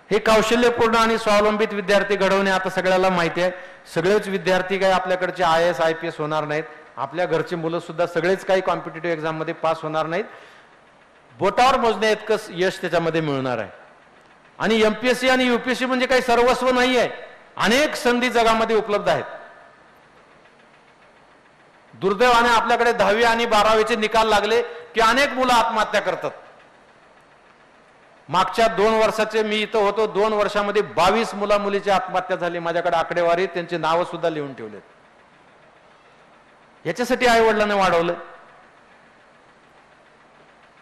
हे कौशल्यपूर्ण आणि स्वावलंबित विद्यार्थी घडवणे आता सगळ्याला माहिती आहे. सगळेच विद्यार्थी काय आपल्याकडचे IAS IPS होणार नाहीत. आपल्या घरची मुलं सुद्धा सगळेच काही कॉम्पिटिटिव्ह एक्झाम मध्ये पास होणार नाहीत. बोटावर मोजण्या इतकंच यश त्याच्यामध्ये मिळणार आहे. आणि MPSC आणि UPSC म्हणजे काही सर्वस्व नाही आहे. अनेक संधी जगामध्ये उपलब्ध आहेत. दुर्दैवाने आपल्याकडे 10वी आणि 12वीचे निकाल लागले की अनेक मुलं आत्महत्या करतात. मागच्या 2 वर्षाचे मी इथं होतो, 2 वर्षामध्ये 22 मुला मुलीची आत्महत्या झाली. माझ्याकडे आकडेवारी, त्यांची नावं सुद्धा लिहून ठेवलेत. याच्यासाठी आई वडिलांनी वाढवलं.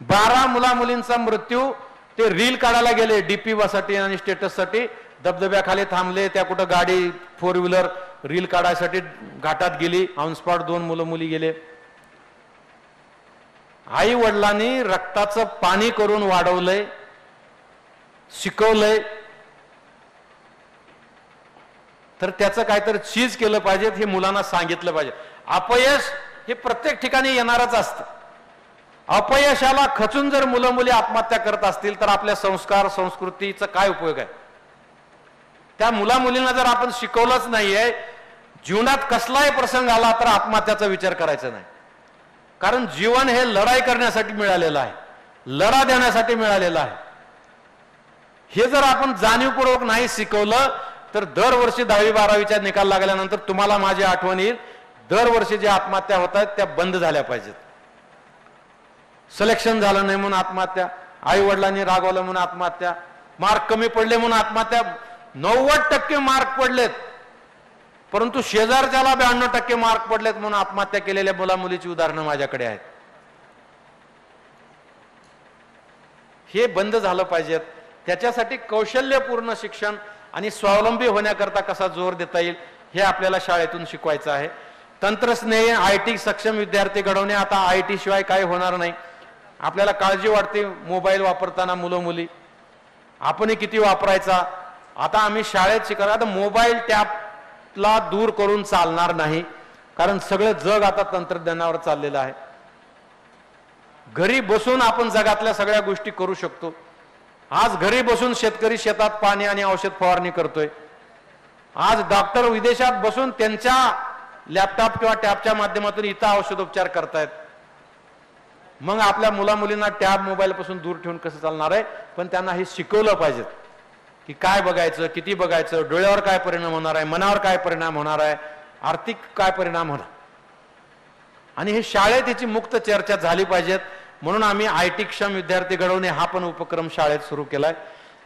12 मुला मुलींचा मृत्यू ते रील काढायला गेले डीपी साठी आणि स्टेटस साठी, धबधब्याखाली थांबले, त्या कुठं गाडी 4 व्हीलर रील काढायसाठी घाटात गेली, ऑन स्पॉट 2 मुलं मुली गेले. आई वडिलांनी रक्ताचं पाणी करून वाढवलंय, शिकवलंय, तर त्याचं काहीतरी चीज केलं पाहिजे, हे मुलांना सांगितलं पाहिजे. अपयश हे प्रत्येक ठिकाणी येणारच असतं. अपयशाला खचून जर मुलं मुली आत्महत्या करत असतील तर आपल्या संस्कार संस्कृतीचा काय उपयोग आहे? त्या मुला मुलींना जर आपण शिकवलंच नाहीये, जीवनात कसलाही प्रसंग आला तर आत्महत्याचा विचार करायचा नाही. कारण जीवन हे लढाई करण्यासाठी मिळालेलं आहे, लढा देण्यासाठी मिळालेलं आहे. हे जर आपण जाणीवपूर्वक नाही शिकवलं तर दरवर्षी 10वी 12वीच्या निकाल लागल्यानंतर तुम्हाला माझी आठवण येईल, दरवर्षी ज्या आत्महत्या होत आहेत त्या बंद झाल्या पाहिजेत. सिलेक्शन झालं नाही म्हणून आत्महत्या, आई वडिलांनी रागवलं म्हणून आत्महत्या, मार्क कमी पडले म्हणून आत्महत्या. 90% मार्क पडलेत परंतु शेजारच्याला 92% मार्क पडलेत म्हणून आत्महत्या केलेल्या मुला मुलीची उदाहरणं माझ्याकडे आहेत. हे बंद झालं पाहिजेत. त्याच्यासाठी कौशल्यपूर्ण शिक्षण आणि स्वावलंबी होण्याकरता कसा जोर देता येईल हे आपल्याला शाळेतून शिकवायचं आहे. तंत्रस्नेही IT सक्षम विद्यार्थी घडवणे. आता IT शिवाय काही होणार नाही. आपल्याला काळजी वाटते मोबाईल वापरताना मुलं मुली, आपणही किती वापरायचा. आता आम्ही शाळेत शिकवणार, आता मोबाईल टॅबला दूर करून चालणार नाही, कारण सगळं जग आता तंत्रज्ञानावर चाललेलं आहे. घरी बसून आपण जगातल्या सगळ्या गोष्टी करू शकतो. आज घरी बसून शेतकरी शेतात पाणी आणि औषध फवारणी करतोय. आज डॉक्टर विदेशात बसून त्यांच्या लॅपटॉप किंवा टॅबच्या माध्यमातून इथं औषधोपचार करतायत. मग आपल्या मुला मुलींना टॅब मोबाईल पासून दूर ठेवून कसं चालणार आहे? पण त्यांना हे शिकवलं पाहिजे की काय बघायचं, किती बघायचं, डोळ्यावर काय परिणाम होणार आहे, मनावर काय परिणाम होणार आहे, आर्थिक काय परिणाम होणार. आणि हे शाळेत याची मुक्त चर्चा झाली पाहिजेत. म्हणून आम्ही IT क्षम विद्यार्थी घडवणे हा पण उपक्रम शाळेत सुरू केलाय.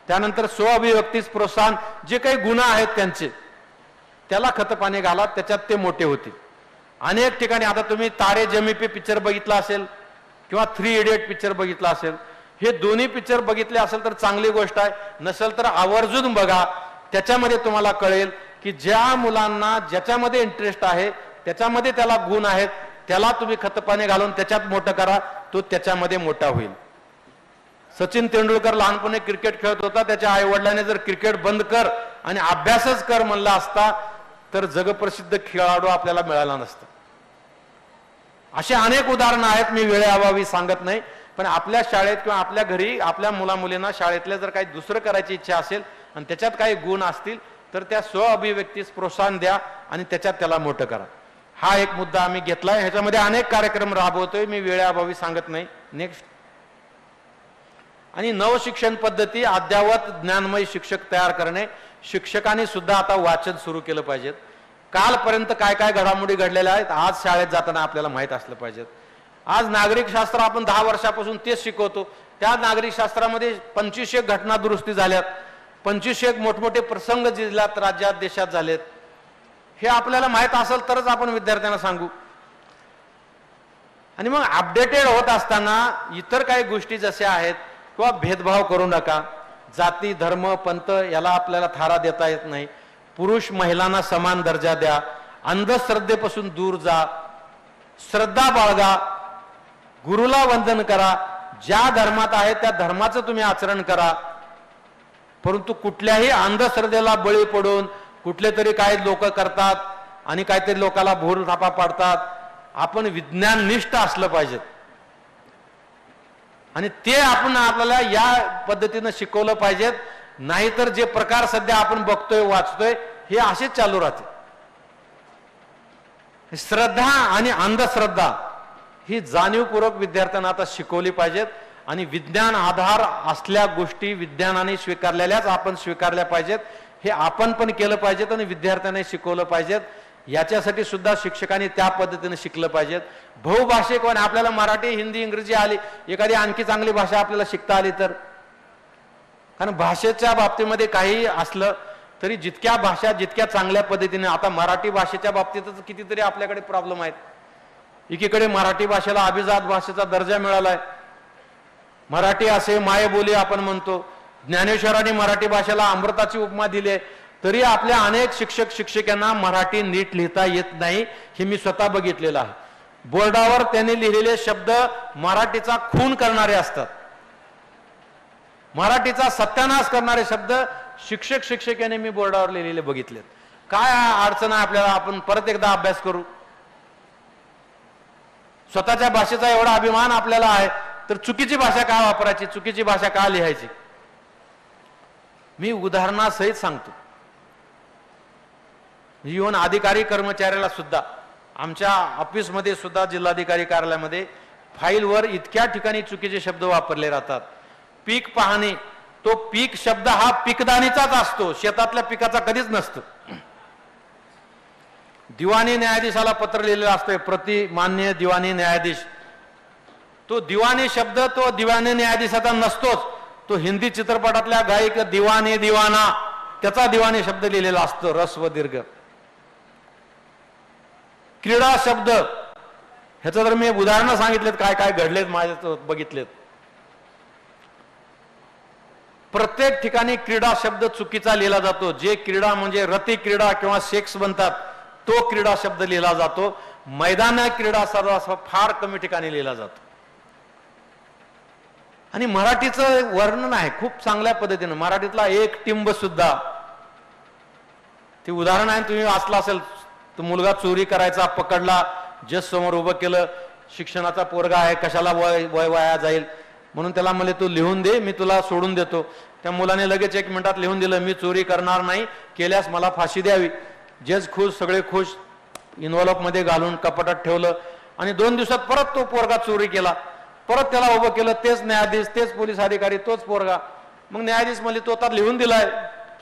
त्यानंतर स्वअभिव्यक्तीस प्रोत्साहन, जे काही गुण आहेत त्यांचे त्याला खतपाणी घाला, त्याच्यात ते मोठे होतील. अनेक ठिकाणी आता तुम्ही तारे जमी पे पिक्चर बघितला असेल किंवा 3 इडियट पिक्चर बघितला असेल. हे दोन्ही पिक्चर बघितले असेल तर चांगली गोष्ट आहे, नसेल तर आवर्जून बघा. त्याच्यामध्ये तुम्हाला कळेल की ज्या मुलांना ज्याच्यामध्ये इंटरेस्ट आहे, त्याच्यामध्ये त्याला गुण आहेत, त्याला तुम्ही खतपाणी घालून त्याच्यात मोठं करा, तो त्याच्यामध्ये मोठा होईल. सचिन तेंडुलकर लहानपणी क्रिकेट खेळत होता. त्याच्या आई वडिलांनी जर क्रिकेट बंद कर आणि अभ्यासच कर म्हणला असता तर जगप्रसिद्ध खेळाडू आपल्याला मिळाला नसता. असे अनेक उदाहरणं आहेत, मी वेळेअभावी सांगत नाही. पण आपल्या शाळेत किंवा आपल्या घरी आपल्या मुला मुलींना शाळेतल्या जर काही दुसरं करायची इच्छा असेल आणि त्याच्यात काही गुण असतील तर त्या स्व अभिव्यक्तीस प्रोत्साहन द्या आणि त्याच्यात त्याला मोठं करा. हा एक मुद्दा आम्ही घेतलाय. ह्याच्यामध्ये अनेक कार्यक्रम राबवतोय, मी वेळेअभावी सांगत नाही. नेक्स्ट. आणि नवशिक्षण पद्धती, अद्यावत ज्ञानमय शिक्षक तयार करणे. शिक्षकांनी सुद्धा आता वाचन सुरू केलं पाहिजे. कालपर्यंत काय काय घडामोडी घडलेल्या आहेत आज शाळेत जाताना आपल्याला माहित असलं पाहिजे. आज नागरिक शास्त्र आपण 10 वर्षापासून तेच शिकवतो. त्या नागरिक शास्त्रामध्ये 25 घटना दुरुस्ती झाल्यात, 25 मोठमोठे प्रसंग जिल्ह्यात राज्यात देशात झालेत. हे आपल्याला माहित असेल तरच आपण विद्यार्थ्यांना सांगू. आणि मग अपडेटेड होत असताना इतर काही गोष्टी जशा आहेत किंवा भेदभाव करू नका. जाती धर्म पंथ याला आपल्याला थारा देता येत नाही. पुरुष महिलांना समान दर्जा द्या. अंधश्रद्धेपासून दूर जा, श्रद्धा बाळगा, गुरुला वंदन करा. ज्या धर्मात आहे त्या धर्माचं तुम्ही आचरण करा. परंतु कुठल्याही अंधश्रद्धेला बळी पडून कुठले तरी काही लोक करतात आणि काहीतरी लोकांना भूल थापा पाडतात. आपण विज्ञाननिष्ठ असलं पाहिजे आणि ते आपण आपल्याला या पद्धतीनं शिकवलं पाहिजेत. नाहीतर जे प्रकार सध्या आपण बघतोय वाचतोय हे असेच चालू राहते. श्रद्धा आणि अंधश्रद्धा ही जाणीवपूर्वक विद्यार्थ्यांना आता शिकवली पाहिजेत. आणि विज्ञान आधार असल्या गोष्टी विज्ञानाने स्वीकारलेल्याच आपण स्वीकारल्या पाहिजेत. हे आपण पण केलं पाहिजेत आणि विद्यार्थ्यांना शिकवलं पाहिजेत. याच्यासाठी सुद्धा शिक्षकांनी त्या पद्धतीने शिकलं पाहिजेत. बहुभाषिक आणि आपल्याला मराठी, हिंदी, इंग्रजी आली, एखादी आणखी चांगली भाषा आपल्याला शिकता आली तर, कारण भाषेच्या बाबतीमध्ये काही असलं तरी जितक्या भाषा जितक्या चांगल्या पद्धतीने, आता मराठी भाषेच्या बाबतीतच कितीतरी आपल्याकडे प्रॉब्लेम आहेत. एकीकडे मराठी भाषेला अभिजात भाषेचा दर्जा मिळालाय, मराठी असे मायबोली आपण म्हणतो. ज्ञानेश्वरांनी मराठी भाषेला अमृताची उपमा दिली आहे, तरी आपल्या अनेक शिक्षक शिक्षिकांना मराठी नीट लिहिता येत नाही. हे मी स्वतः बघितलेलं आहे. बोर्डावर त्यांनी लिहिलेले शब्द मराठीचा खून करणारे असतात, मराठीचा सत्यानाश करणारे शब्द शिक्षक शिक्षिकांनी मी बोर्डावर लिहिलेले बघितलेत. काय अडचण आहे आपल्याला, आपण परत एकदा अभ्यास करू. स्वतःच्या भाषेचा एवढा अभिमान आपल्याला आहे तर चुकीची भाषा का वापरायची, चुकीची भाषा का लिहायची. मी उदाहरणासहित सांगतो. इव्हन अधिकारी कर्मचाऱ्याला सुद्धा आमच्या ऑफिसमध्ये सुद्धा जिल्हाधिकारी कार्यालयामध्ये फाईलवर इतक्या ठिकाणी चुकीचे शब्द वापरले जातात. पीक पाहणी, तो पीक शब्द हा पीकदानीचाच असतो, शेतातल्या पिकाचा कधीच नसतो. दिवाणी न्यायाधीशाला पत्र लिहिलेलं असतंय, प्रति मान्य दिवाणी न्यायाधीश. तो दिवाणी शब्द तो दिवाणी न्यायाधीशाचा नसतोच, तो हिंदी चित्रपटातल्या गायक दिवानी दिवाना त्याचा दिवाणी शब्द लिहिलेला असतो, रस्व दीर्घ. क्रीडा शब्द, ह्याचं तर मी उदाहरणं सांगितलेत, काय काय घडलेत माझ्या बघितलेत. प्रत्येक ठिकाणी क्रीडा शब्द चुकीचा लिहिला जातो. जे क्रीडा म्हणजे रती क्रीडा किंवा सेक्स बनतात तो क्रीडा शब्द लिहिला जातो. मैदान क्रीडा सर्रास फार कमी ठिकाणी लिहिला जातो. आणि मराठीचं वर्णन आहे खूप चांगल्या पद्धतीनं. मराठीतला एक टिंब सुद्धा, ते उदाहरण आहे, तुम्ही वाचलं असेल. तो मुलगा चोरी करायचा, पकडला, जज समोर उभं केलं, शिक्षणाचा पोरगा आहे, कशाला वय वाया जाईल म्हणून त्याला म्हणले तू लिहून दे, मी तुला सोडून देतो. त्या मुलाने लगेच 1 मिनिटात लिहून दिलं, मी चोरी करणार नाही, केल्यास मला फाशी द्यावी. जज खुश, सगळे खुश. इन्व्हॉल्व मध्ये घालून कपाटात ठेवलं आणि 2 दिवसात परत तो पोरगा चोरी केला. परत त्याला उभं केलं, तेच न्यायाधीश, तेच पोलीस अधिकारी, तोच पोरगा. मग न्यायाधीश म्हणले तो आता लिहून दिलाय,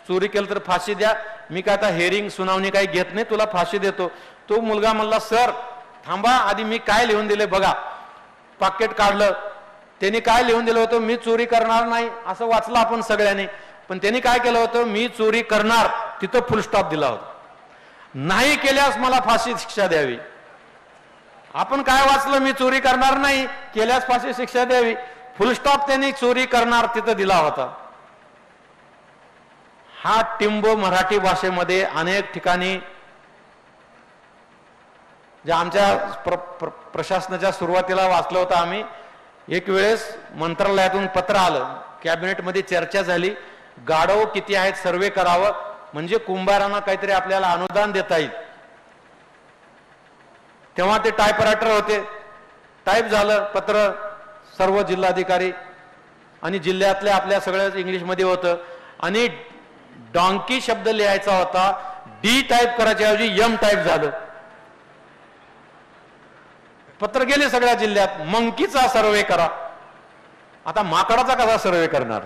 चोरी केलं तर फाशी द्या, मी काय आता हेअरिंग सुनावणी काही घेत नाही, तुला फाशी देतो. तो मुलगा म्हणला सर थांबा, आधी मी काय लिहून दिले बघा. पाकिट काढलं, त्यांनी काय लिहून दिलं होतं, मी चोरी करणार नाही, असं वाचलं आपण सगळ्यांनी. पण त्यांनी काय केलं होतं, मी चोरी करणार, तिथं फुल स्टॉप दिला होता. नाही केल्यास मला फाशी शिक्षा द्यावी. आपण काय वाचलं, मी चोरी करणार नाही, केल्यास फाशी शिक्षा द्यावी. फुल स्टॉप त्यांनी चोरी करणार तिथं दिला होता. हा टिंब मराठी भाषेमध्ये अनेक ठिकाणी, जे आमच्या प्रशासनाच्या सुरुवातीला वाचलं होतं आम्ही. एक वेळेस मंत्रालयातून पत्र आलं, कॅबिनेटमध्ये चर्चा झाली, गाढव किती आहेत सर्वे करावं, म्हणजे कुंभारांना काहीतरी आपल्याला अनुदान देता येईल. तेव्हा ते टायपरायटर होते, टाईप झालं पत्र, सर्व जिल्हाधिकारी आणि जिल्ह्यातल्या आपल्या सगळ्या इंग्लिशमध्ये होतं. आणि डॉंकी शब्द लिहायचा होता, डी टाईप करायच्या ऐवजी एम टाईप झालं. पत्र गेले सगळ्या जिल्ह्यात, मंकीचा सर्वे करा. आता माकडाचा कसा सर्वे करणार.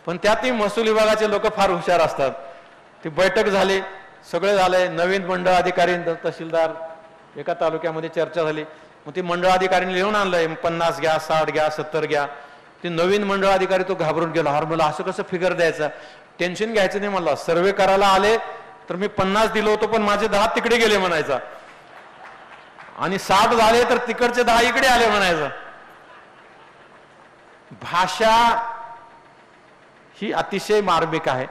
पण त्यातही महसूल विभागाचे लोक फार हुशार असतात. ती बैठक झाली, सगळे झाले, नवीन मंडळ अधिकारी तहसीलदार, एका तालुक्यामध्ये चर्चा झाली. मग ती मंडळ अधिकाऱ्यांनी लिहून आणलंय 50 घ्या, 60 घ्या, 70 घ्या. ते नवीन मंडळ अधिकारी तो घाबरून गेला, अरे मला असं कसं फिगर द्यायचं. टेन्शन घ्यायचं नाही म्हणला, सर्वे करायला आले तर मी 50 दिलो होतो पण माझे 10 तिकडे गेले म्हणायचा, आणि 60 झाले तर तिकडचे 10 इकडे आले म्हणायचं. भाषा ही अतिशय मार्मिक आहे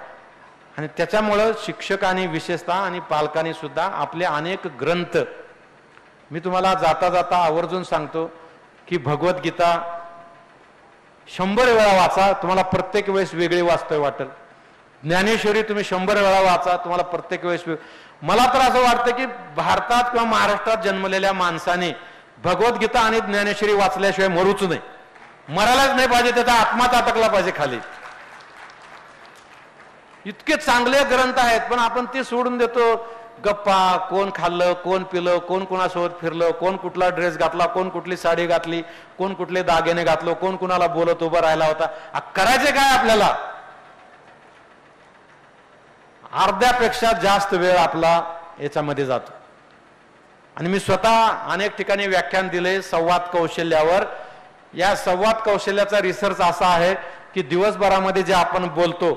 आणि त्याच्यामुळं शिक्षकांनी विशेषतः आणि पालकांनी सुद्धा आपले अनेक ग्रंथ, मी तुम्हाला जाता जाता आवर्जून सांगतो की भगवद्गीता 100 वेळा वाचा, तुम्हाला प्रत्येक वेळेस वेगळी वाचतोय वाटेल. ज्ञानेश्वरी तुम्ही 100 वेळा वाचा, तुम्हाला प्रत्येक वेळेस. मला तर असं वाटतं की भारतात किंवा महाराष्ट्रात जन्मलेल्या माणसाने भगवद्गीता आणि ज्ञानेश्वरी वाचल्याशिवाय मरूच नाही, मरायलाच नाही पाहिजे, त्याचा आत्माच अटकला पाहिजे खाली. इतके चांगले ग्रंथ आहेत पण आपण ते सोडून देतो. गप्पा, कोण खाल्लं, कोण पिलं, कोण कोणासोबत फिरलं, कोण कुठला ड्रेस घातला, कोण कुठली साडी घातली, कोण कुठले दागिने घातलो, कोण कुणाला बोलत उभं राहिला होता. करायचे काय आपल्याला. अर्ध्यापेक्षा जास्त वेळ आपला याच्यामध्ये जातो. आणि मी स्वतः अनेक ठिकाणी व्याख्यान दिले संवाद कौशल्यावर. या संवाद कौशल्याचा रिसर्च असा आहे की दिवसभरामध्ये जे आपण बोलतो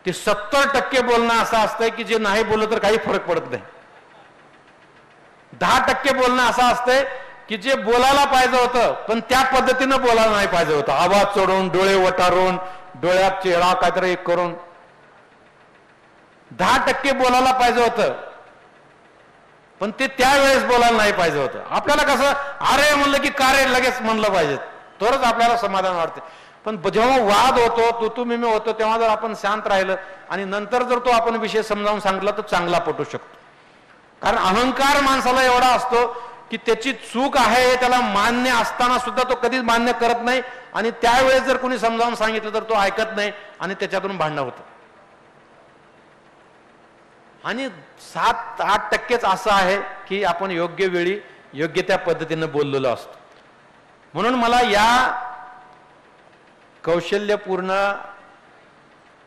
ते 70% बोलणं असं असतंय की जे नाही बोललं तर काही फरक पडत नाही. 10% बोलणं असं असतंय की जे बोलायला पाहिजे होतं पण त्या पद्धतीनं बोलायला नाही पाहिजे होतं. आवाज चढवून, डोळे वटारून, डोळ्यात चेहरा काहीतरी एक करून. 10% बोलायला पाहिजे होतं पण ते त्यावेळेस बोलायला नाही पाहिजे होतं. आपल्याला कसं अरे म्हणलं की का रे लगेच म्हणलं पाहिजे तरच आपल्याला समाधान वाटते. पण जेव्हा वाद होतो, तू मी होतो, तेव्हा जर आपण शांत राहिलं आणि नंतर जर तो आपण विषय समजावून सांगितला तर चांगला पटू शकतो. कारण अहंकार माणसाला एवढा असतो की त्याची चूक आहे हे त्याला मान्य असताना सुद्धा तो कधीच मान्य करत नाही आणि त्यावेळेस जर कोणी समजावून सांगितलं तर तो ऐकत नाही आणि त्याच्यातून भांडणं होतं. आणि 7-8% असं आहे की आपण योग्य वेळी योग्य त्या पद्धतीनं बोललेलो असतो. म्हणून मला या कौशल्यपूर्ण,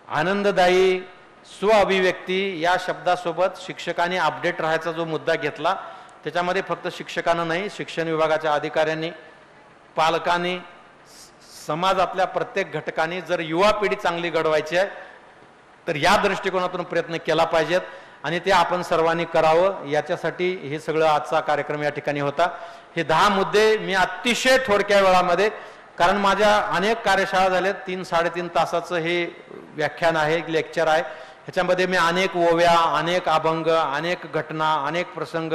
आनंददायी, स्वअभिव्यक्ती या शब्दासोबत शिक्षकांनी अपडेट राहायचा जो मुद्दा घेतला त्याच्यामध्ये फक्त शिक्षकांना नाही, शिक्षण विभागाच्या अधिकाऱ्यांनी, पालकांनी, समाजातल्या प्रत्येक घटकांनी जर युवा पिढी चांगली घडवायची आहे तर या दृष्टिकोनातून प्रयत्न केला पाहिजेत आणि ते आपण सर्वांनी करावं. याच्यासाठी हे सगळं आजचा कार्यक्रम या ठिकाणी होता. हे 10 मुद्दे मी अतिशय थोडक्या वेळामध्ये, कारण माझ्या अनेक कार्यशाळा झाल्यात, 3-3.5 तासाचं हे व्याख्यान आहे, लेक्चर आहे. ह्याच्यामध्ये मी अनेक ओव्या, अनेक अभंग, अनेक घटना, अनेक प्रसंग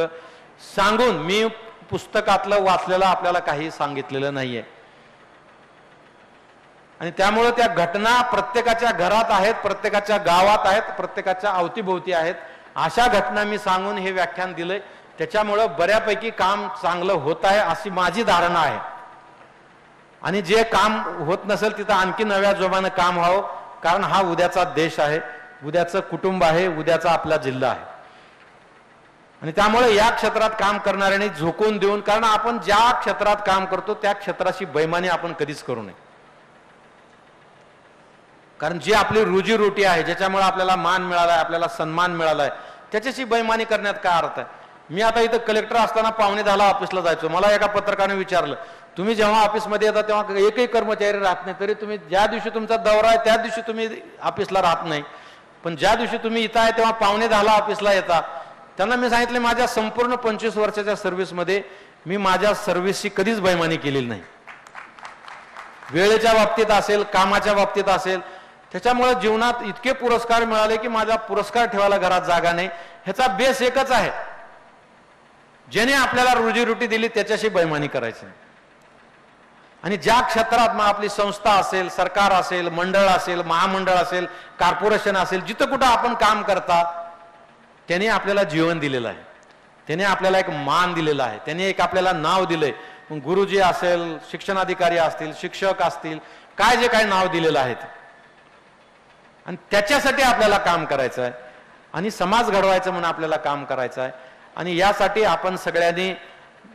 सांगून मी पुस्तकातलं वाचलेलं आपल्याला काही सांगितलेलं नाहीये. आणि त्यामुळे त्या घटना प्रत्येकाच्या घरात आहेत, प्रत्येकाच्या गावात आहेत, प्रत्येकाच्या अवतीभोवती आहेत. अशा घटना मी सांगून हे व्याख्यान दिलंय. त्याच्यामुळं बऱ्यापैकी काम चांगलं होत आहे अशी माझी धारणा आहे. आणि जे काम होत नसेल तिथं आणखी नव्या जोमानं काम व्हावं, कारण हा उद्याचा देश आहे, उद्याचं कुटुंब आहे, उद्याचा आपला जिल्हा आहे. आणि त्यामुळे या क्षेत्रात काम करणाऱ्यांनी झोकून देऊन, कारण आपण ज्या क्षेत्रात काम करतो त्या क्षेत्राची बैमानी आपण कधीच करू नये. कारण जी आपली रोजीरोटी आहे, ज्याच्यामुळे आपल्याला मान मिळालाय, आपल्याला सन्मान मिळालाय, त्याच्याशी बैमानी करण्यात काय अर्थ आहे. मी आता इथं कलेक्टर असताना 9:45 ऑफिसला जायचो. मला एका पत्रकाराने विचारलं, तुम्ही जेव्हा ऑफिसमध्ये येता तेव्हा एकही कर्मचारी राहत नाही, तरी तुम्ही ज्या दिवशी तुमचा दौरा आहे त्या दिवशी तुम्ही ऑफिसला राहत नाही, पण ज्या दिवशी तुम्ही इथं आहे तेव्हा 9:45 ऑफिसला येता. त्यांना मी सांगितले, माझ्या संपूर्ण 25 वर्षाच्या सर्व्हिसमध्ये मी माझ्या सर्व्हिसची कधीच बैमानी केलेली नाही. वेळेच्या बाबतीत असेल, कामाच्या बाबतीत असेल. त्याच्यामुळे जीवनात इतके पुरस्कार मिळाले की माझा पुरस्कार ठेवायला घरात जागा नाही. ह्याचा बेस एकच आहे, ज्याने आपल्याला रोजीरोटी दिली त्याच्याशी बैमानी करायची. आणि ज्या क्षेत्रात मग आपली संस्था असेल, सरकार असेल, मंडळ असेल, महामंडळ असेल, कॉर्पोरेशन असेल, जिथं कुठं आपण काम करता त्याने आपल्याला जीवन दिलेलं आहे, त्याने आपल्याला एक मान दिलेला आहे, त्याने एक आपल्याला नाव दिलंय. मग गुरुजी असेल, शिक्षणाधिकारी असतील, शिक्षक असतील, काय जे काय नाव दिलेलं आहे आणि त्याच्यासाठी आपल्याला काम करायचं आहे आणि समाज घडवायचं म्हणून आपल्याला काम करायचं आहे. आणि यासाठी आपण सगळ्यांनी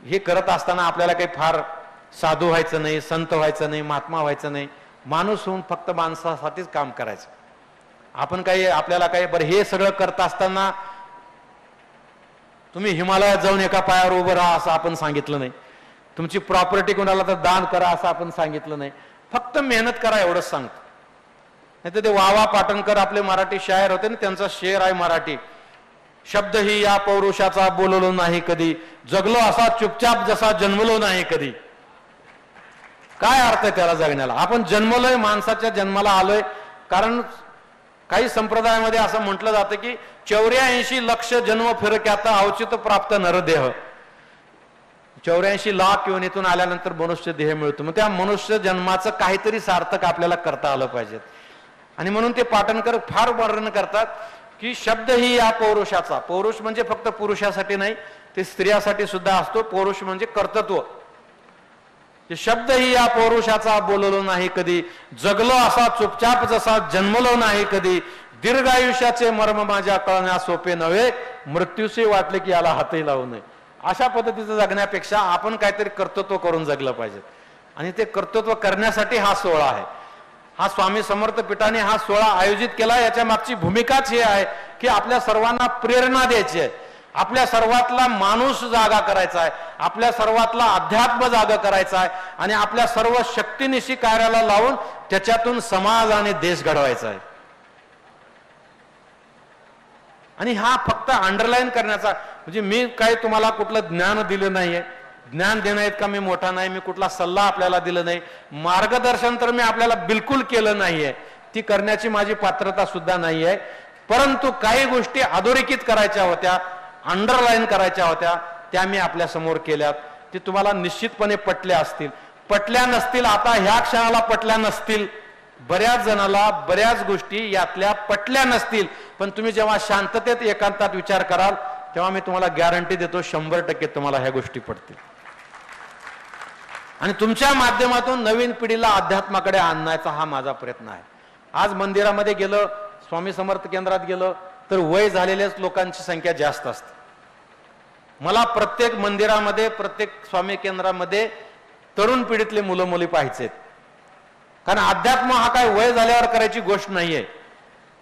हे करत असताना आपल्याला काही फार साधू व्हायचं नाही, संत व्हायचं नाही, महात्मा व्हायचं नाही. माणूस होऊन फक्त माणसासाठीच काम करायचं. आपण काही आपल्याला काही बरं हे सगळं करत असताना तुम्ही हिमालयात जाऊन एका पायावर उभं राहा असं आपण सांगितलं नाही. तुमची प्रॉपर्टी कोणाला तर दान करा असं आपण सांगितलं नाही. फक्त मेहनत करा एवढंच सांगतो. नाही तर ते वावा पाटणकर आपले मराठी शायर होते ना, त्यांचा शेर आहे मराठी, शब्द ही या पौरुषाचा बोललो नाही कधी, जगलो असा चुपचाप जसा जन्मलो नाही कधी. काय अर्थ आहे त्याला जगण्याला? आपण जन्मलोय, माणसाच्या जन्माला आलोय. कारण काही संप्रदायामध्ये असं म्हटलं जातं की 84 लक्ष जन्म फिरक्याचा अवचित प्राप्त नरदेह. 84 लाख योनीतून आल्यानंतर मनुष्य देह मिळतो. मग त्या मनुष्य जन्माचं काहीतरी सार्थक आपल्याला करता आलं पाहिजे. आणि म्हणून ते पाटणकर फार वर्णन करतात की शब्द ही या पौरुषाचा, पौरुष म्हणजे फक्त पुरुषासाठी नाही, ते स्त्रियासाठी सुद्धा असतो. पौरुष म्हणजे कर्तृत्व. शब्द ही या पौरुषाचा बोललो नाही कधी, जगलो असा चुपचाप जसा जन्मलो नाही कधी, दीर्घ आयुष्याचे मर्म माझ्या कळण्यास सोपे नव्हे, मृत्यूशी वाटले की याला हातही लावू नये. अशा पद्धतीचं जगण्यापेक्षा आपण काहीतरी कर्तृत्व करून जगलं पाहिजे. आणि ते कर्तृत्व करण्यासाठी हा सोहळा आहे. हा स्वामी समर्थ पीठाने हा सोहळा आयोजित केला, याच्या मागची भूमिकाच ही आहे की आपल्या सर्वांना प्रेरणा द्यायची आहे, आपल्या सर्वातला माणूस जागा करायचा आहे, आपल्या सर्वातला अध्यात्म जागा करायचा आहे आणि आपल्या सर्व शक्तीनिशी कार्याला लावून त्याच्यातून समाज आणि देश घडवायचा आहे. आणि हा फक्त अंडरलाईन करण्याचा, म्हणजे मी काही तुम्हाला कुठलं ज्ञान दिलं नाहीये, ज्ञान देणं इतका मी मोठा नाही, मी कुठला सल्ला आपल्याला दिला नाही, मार्गदर्शन तर मी आपल्याला बिलकुल केलं नाहीये, ती करण्याची माझी पात्रता सुद्धा नाहीये. परंतु काही गोष्टी अधोरेखित करायच्या होत्या, अंडरलाईन करायच्या होत्या, त्या मी आपल्या समोर केल्यात. ते तुम्हाला निश्चितपणे पटल्या असतील, पटल्या नसतील, आता ह्या क्षणाला पटल्या नसतील, बऱ्याच जणाला बऱ्याच गोष्टी यातल्या पटल्या नसतील, पण तुम्ही जेव्हा शांततेत एकांतात विचार कराल तेव्हा मी तुम्हाला गॅरंटी देतो 100% तुम्हाला ह्या गोष्टी पडतील. आणि तुमच्या माध्यमातून नवीन पिढीला अध्यात्माकडे आणण्याचा हा माझा प्रयत्न आहे. आज मंदिरामध्ये गेलं, स्वामी समर्थ केंद्रात गेलं तर वय झालेल्याच लोकांची संख्या जास्त असते. मला प्रत्येक मंदिरामध्ये, प्रत्येक स्वामी केंद्रामध्ये तरुण पिढीतले मुलं मुली पाहायचे, कारण अध्यात्म हा काय वय झाल्यावर करायची गोष्ट नाहीये.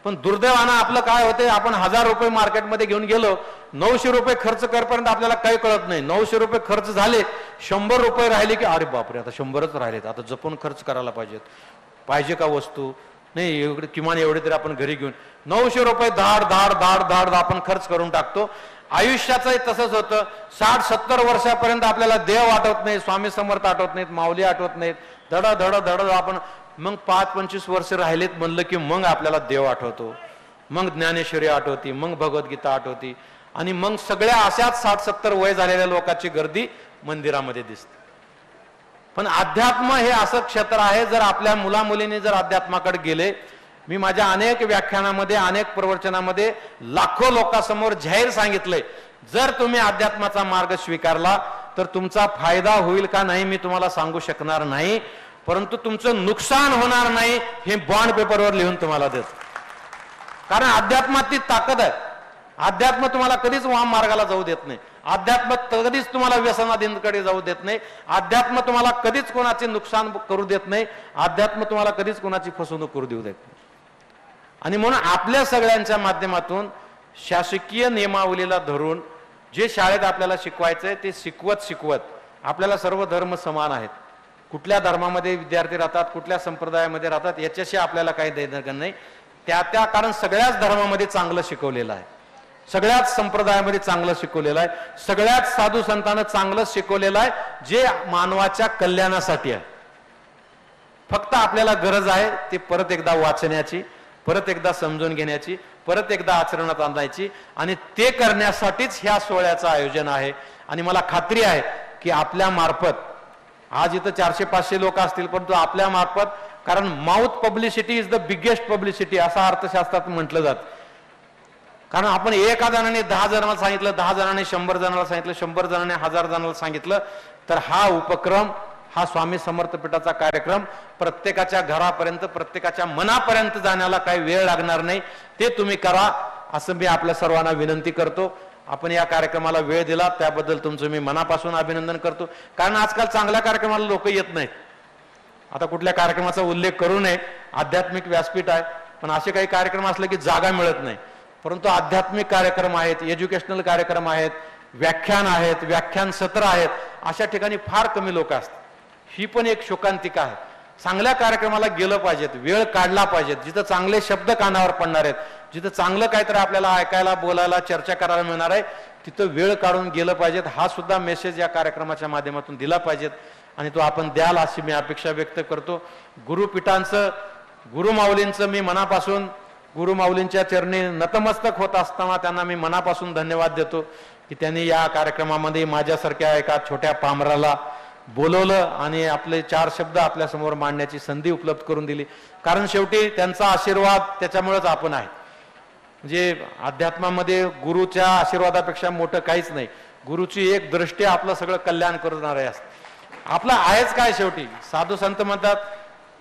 पण दुर्दैवानं आपलं काय होते, आपण 1000 रुपये मार्केटमध्ये घेऊन गेलो, 900 रुपये खर्च करपर्यंत आपल्याला काही कळत नाही. 900 रुपये खर्च झाले, 100 रुपये राहिले की अरे बापरे आता 100च राहिलेत, आता जपून खर्च करायला पाहिजेत, पाहिजे का वस्तू नाही, एवढे किमान एवढे तरी आपण घरी घेऊन 900 रुपये धाड धाड धाड धाड आपण खर्च करून टाकतो. आयुष्याचंही तसंच होतं. 60-70 वर्षापर्यंत आपल्याला देव आठवत नाही, स्वामी समर्थ आठवत नाहीत, माऊली आठवत नाहीत, धड धड धड आपण मग 5-25 वर्ष राहिलेत म्हणलं की मग आपल्याला देव आठवतो, मग ज्ञानेश्वरी आठवती, मग भगवद्गीता आठवती, आणि मग सगळ्या अशाच 60-70 वय झालेल्या लोकांची गर्दी मंदिरामध्ये दिसते. पण अध्यात्म हे असं क्षेत्र आहे, जर आपल्या मुला मुलींनी जर अध्यात्माकडे गेले, मी माझ्या अनेक व्याख्यानामध्ये, अनेक प्रवचनामध्ये लाखो लोकांसमोर जाहीर सांगितलंय, जर तुम्ही अध्यात्माचा मार्ग स्वीकारला तर तुमचा फायदा होईल का नाही मी तुम्हाला सांगू शकणार नाही, परंतु तुमचं नुकसान होणार नाही हे बॉन्ड पेपरवर लिहून तुम्हाला देतो. कारण अध्यात्मात ती ताकद आहे. अध्यात्म तुम्हाला कधीच वाम मार्गाला जाऊ देत नाही, अध्यात्म कधीच तुम्हाला व्यसनाधीनकडे जाऊ देत नाही, अध्यात्म तुम्हाला कधीच कोणाचे नुकसान करू देत नाही, अध्यात्म तुम्हाला कधीच कोणाची फसवणूक करू देऊ देत नाही. आणि म्हणून आपल्या सगळ्यांच्या माध्यमातून शासकीय नियमावलीला धरून जे शाळेत आपल्याला शिकवायचंय ते शिकवत शिकवत, आपल्याला सर्व धर्म समान आहेत, कुठल्या धर्मामध्ये विद्यार्थी राहतात, कुठल्या संप्रदायामध्ये राहतात याच्याशी आपल्याला काही देणं नाही. त्या कारण सगळ्याच धर्मामध्ये चांगलं शिकवलेलं आहे, सगळ्याच संप्रदायामध्ये चांगलं शिकवलेलं आहे, सगळ्याच साधू संतांना चांगलं शिकवलेलं आहे, जे मानवाच्या कल्याणासाठी आहे. फक्त आपल्याला गरज आहे ते परत एकदा वाचण्याची, परत एकदा समजून घेण्याची, परत एकदा आचरणात आणायची, आणि ते करण्यासाठीच ह्या सोहळ्याचं आयोजन आहे. आणि मला खात्री आहे की आपल्या मार्फत, आज इथं 400-500 लोक असतील, परंतु आपल्या मार्फत, कारण mouth publicity is the biggest publicity असं अर्थशास्त्रात म्हटलं जातं. कारण आपण एका जणाने 10 जणांना सांगितलं, 10 जणांनी 100 जणांना सांगितलं, 100 जणांनी 1000 जणांना सांगितलं, तर हा उपक्रम, हा स्वामी समर्थ पीठाचा कार्यक्रम प्रत्येकाच्या घरापर्यंत, प्रत्येकाच्या मनापर्यंत जाण्याला काही वेळ लागणार नाही. ते तुम्ही करा असं मी आपल्या सर्वांना विनंती करतो. आपण या कार्यक्रमाला वेळ दिला त्याबद्दल तुमचं मी मनापासून अभिनंदन करतो. कारण आजकाल चांगल्या कार्यक्रमाला लोक येत नाहीत. आता कुठल्या कार्यक्रमाचा उल्लेख करू नये, आध्यात्मिक व्यासपीठ आहे, पण असे काही कार्यक्रम असले की जागा मिळत नाही. परंतु आध्यात्मिक कार्यक्रम आहेत, एज्युकेशनल कार्यक्रम आहेत, व्याख्यान आहेत, व्याख्यान सत्र आहेत, अशा ठिकाणी फार कमी लोक असतात. ही पण एक शोकांतिका आहे. चांगल्या कार्यक्रमाला गेलं पाहिजेत, वेळ काढला पाहिजेत, जिथं चांगले शब्द कानावर पडणार आहेत, जिथं चांगलं काहीतरी आपल्याला ऐकायला, बोलायला, चर्चा करायला मिळणार आहे, तिथं वेळ काढून गेलं पाहिजेत. हा सुद्धा मेसेज या कार्यक्रमाच्या माध्यमातून दिला पाहिजेत आणि तो आपण द्याल अशी मी अपेक्षा व्यक्त करतो. गुरुपीठांचं, गुरुमाऊलींचं मी मनापासून, गुरुमाऊलींच्या चरणी नतमस्तक होत असताना त्यांना मी मनापासून धन्यवाद देतो की त्यांनी या कार्यक्रमामध्ये माझ्यासारख्या एका छोट्या पामराला बोलवलं आणि आपले 4 शब्द आपल्या समोर मांडण्याची संधी उपलब्ध करून दिली. कारण शेवटी त्यांचा आशीर्वाद, त्याच्यामुळेच आपण आहे. म्हणजे अध्यात्मामध्ये गुरुच्या आशीर्वादापेक्षा मोठं काहीच नाही. गुरुची एक दृष्टी आपलं सगळं कल्याण करणार आहे. आपलं आहेच काय शेवटी. साधू संत म्हणतात,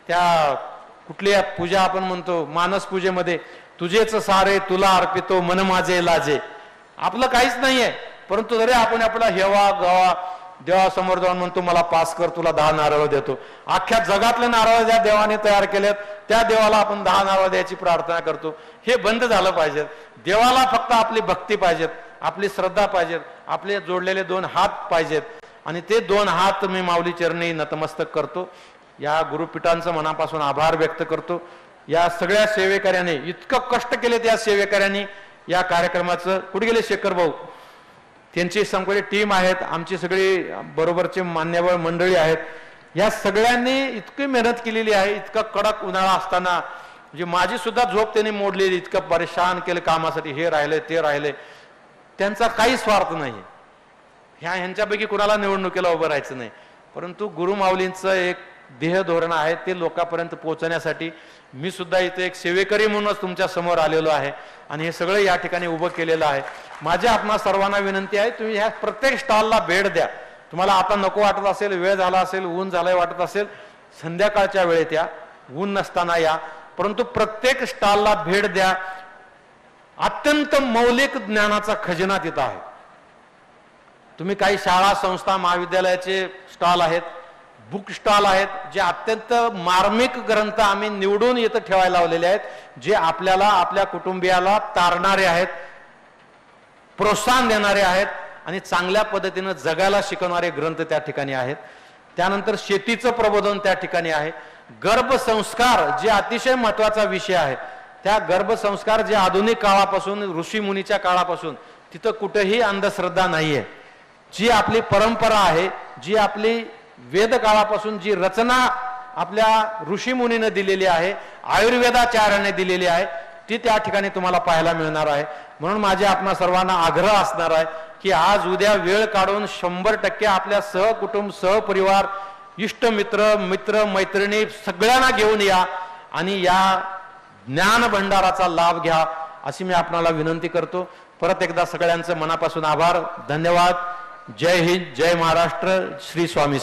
त्या कुठल्या पूजा आपण म्हणतो मानस पूजेमध्ये, तुझेच सारे तुला अर्पितो मन माझे लाजे. आपलं काहीच नाहीये, परंतु जरी आपण आपला हेवा गवा देवासमोर जाऊन म्हणतो मला पास कर, तुला 10 नारळ देतो. अख्ख्या जगातले नारळ ज्या देवाने तयार केलेत त्या देवाला आपण 10 नारळ द्यायची प्रार्थना करतो. हे बंद झालं पाहिजे. देवाला फक्त आपली भक्ती पाहिजेत, आपली श्रद्धा पाहिजेत, आपले जोडलेले 2 हात पाहिजेत. आणि ते 2 हात मी माऊली चरणी नतमस्तक करतो. या गुरुपीठांचं मनापासून आभार व्यक्त करतो. या सगळ्या सेवेकऱ्यांनी इतकं कष्ट केले, त्या सेवेकऱ्यांनी या कार्यक्रमाचं. कुठे गेले शेखर भाऊ? त्यांची संपूर्ण टीम आहेत, आमची सगळी बरोबरचे मान्यवर मंडळी आहेत. या सगळ्यांनी इतकी मेहनत केलेली आहे. इतका कडक उन्हाळा असताना म्हणजे माझी सुद्धा झोप त्यांनी मोडलेली, इतकं परेशान केलं कामासाठी. हे राहिले ते राहिले, त्यांचा काही स्वार्थ नाही. ह्यांच्यापैकी कुणाला निवडणुकीला उभं राहायचं नाही, परंतु गुरुमाऊलींचं एक ध्येय धोरण आहे ते लोकांपर्यंत पोहोचण्यासाठी मी सुद्धा इथे एक सेवेकरी म्हणूनच तुमच्या समोर आलेलो आहे आणि हे सगळं या ठिकाणी उभं केलेलं आहे. माझ्या आपणा सर्वांना विनंती आहे, तुम्ही ह्या प्रत्येक स्टॉलला भेट द्या. तुम्हाला आता नको वाटत असेल, वेळ झाला असेल, ऊन झालंय वाटत असेल, संध्याकाळच्या वेळेत या, ऊन नसताना या, परंतु प्रत्येक स्टॉलला भेट द्या. अत्यंत मौलिक ज्ञानाचा खजिना तिथं आहे. तुम्ही काही शाळा संस्था महाविद्यालयाचे स्टॉल आहेत, बुक स्टॉल आहेत, जे अत्यंत मार्मिक ग्रंथ आम्ही निवडून इथं ठेवायला लावलेले आहेत, जे आपल्याला आपल्या कुटुंबियाला तारणारे आहेत, प्रोत्साहन देणारे आहेत आणि चांगल्या पद्धतीनं जगायला शिकवणारे ग्रंथ त्या ठिकाणी आहेत. त्यानंतर शेतीचं प्रबोधन त्या ठिकाणी आहे. गर्भसंस्कार जे अतिशय महत्वाचा विषय आहे, त्या गर्भसंस्कार जे आधुनिक काळापासून ऋषीमुनीच्या काळापासून तिथं कुठेही अंधश्रद्धा नाहीये. जी आपली परंपरा आहे, जी आपली वेद काळापासून जी रचना आपल्या ऋषीमुनीने दिलेली आहे, आयुर्वेदाचार्याने दिलेली आहे, ती त्या ठिकाणी तुम्हाला पाहायला मिळणार आहे. म्हणून माझे आपणा सर्वांना आग्रह असणार आहे की आज उद्या वेळ काढून 100% आपल्या सहकुटुंब सहपरिवार इष्टमित्र मित्र मैत्रिणी सगळ्यांना घेऊन या आणि या ज्ञान भंडाराचा लाभ घ्या अशी मी आपणाला विनंती करतो. परत एकदा सगळ्यांचं मनापासून आभार, धन्यवाद. जय हिंद, जय महाराष्ट्र. श्री स्वामी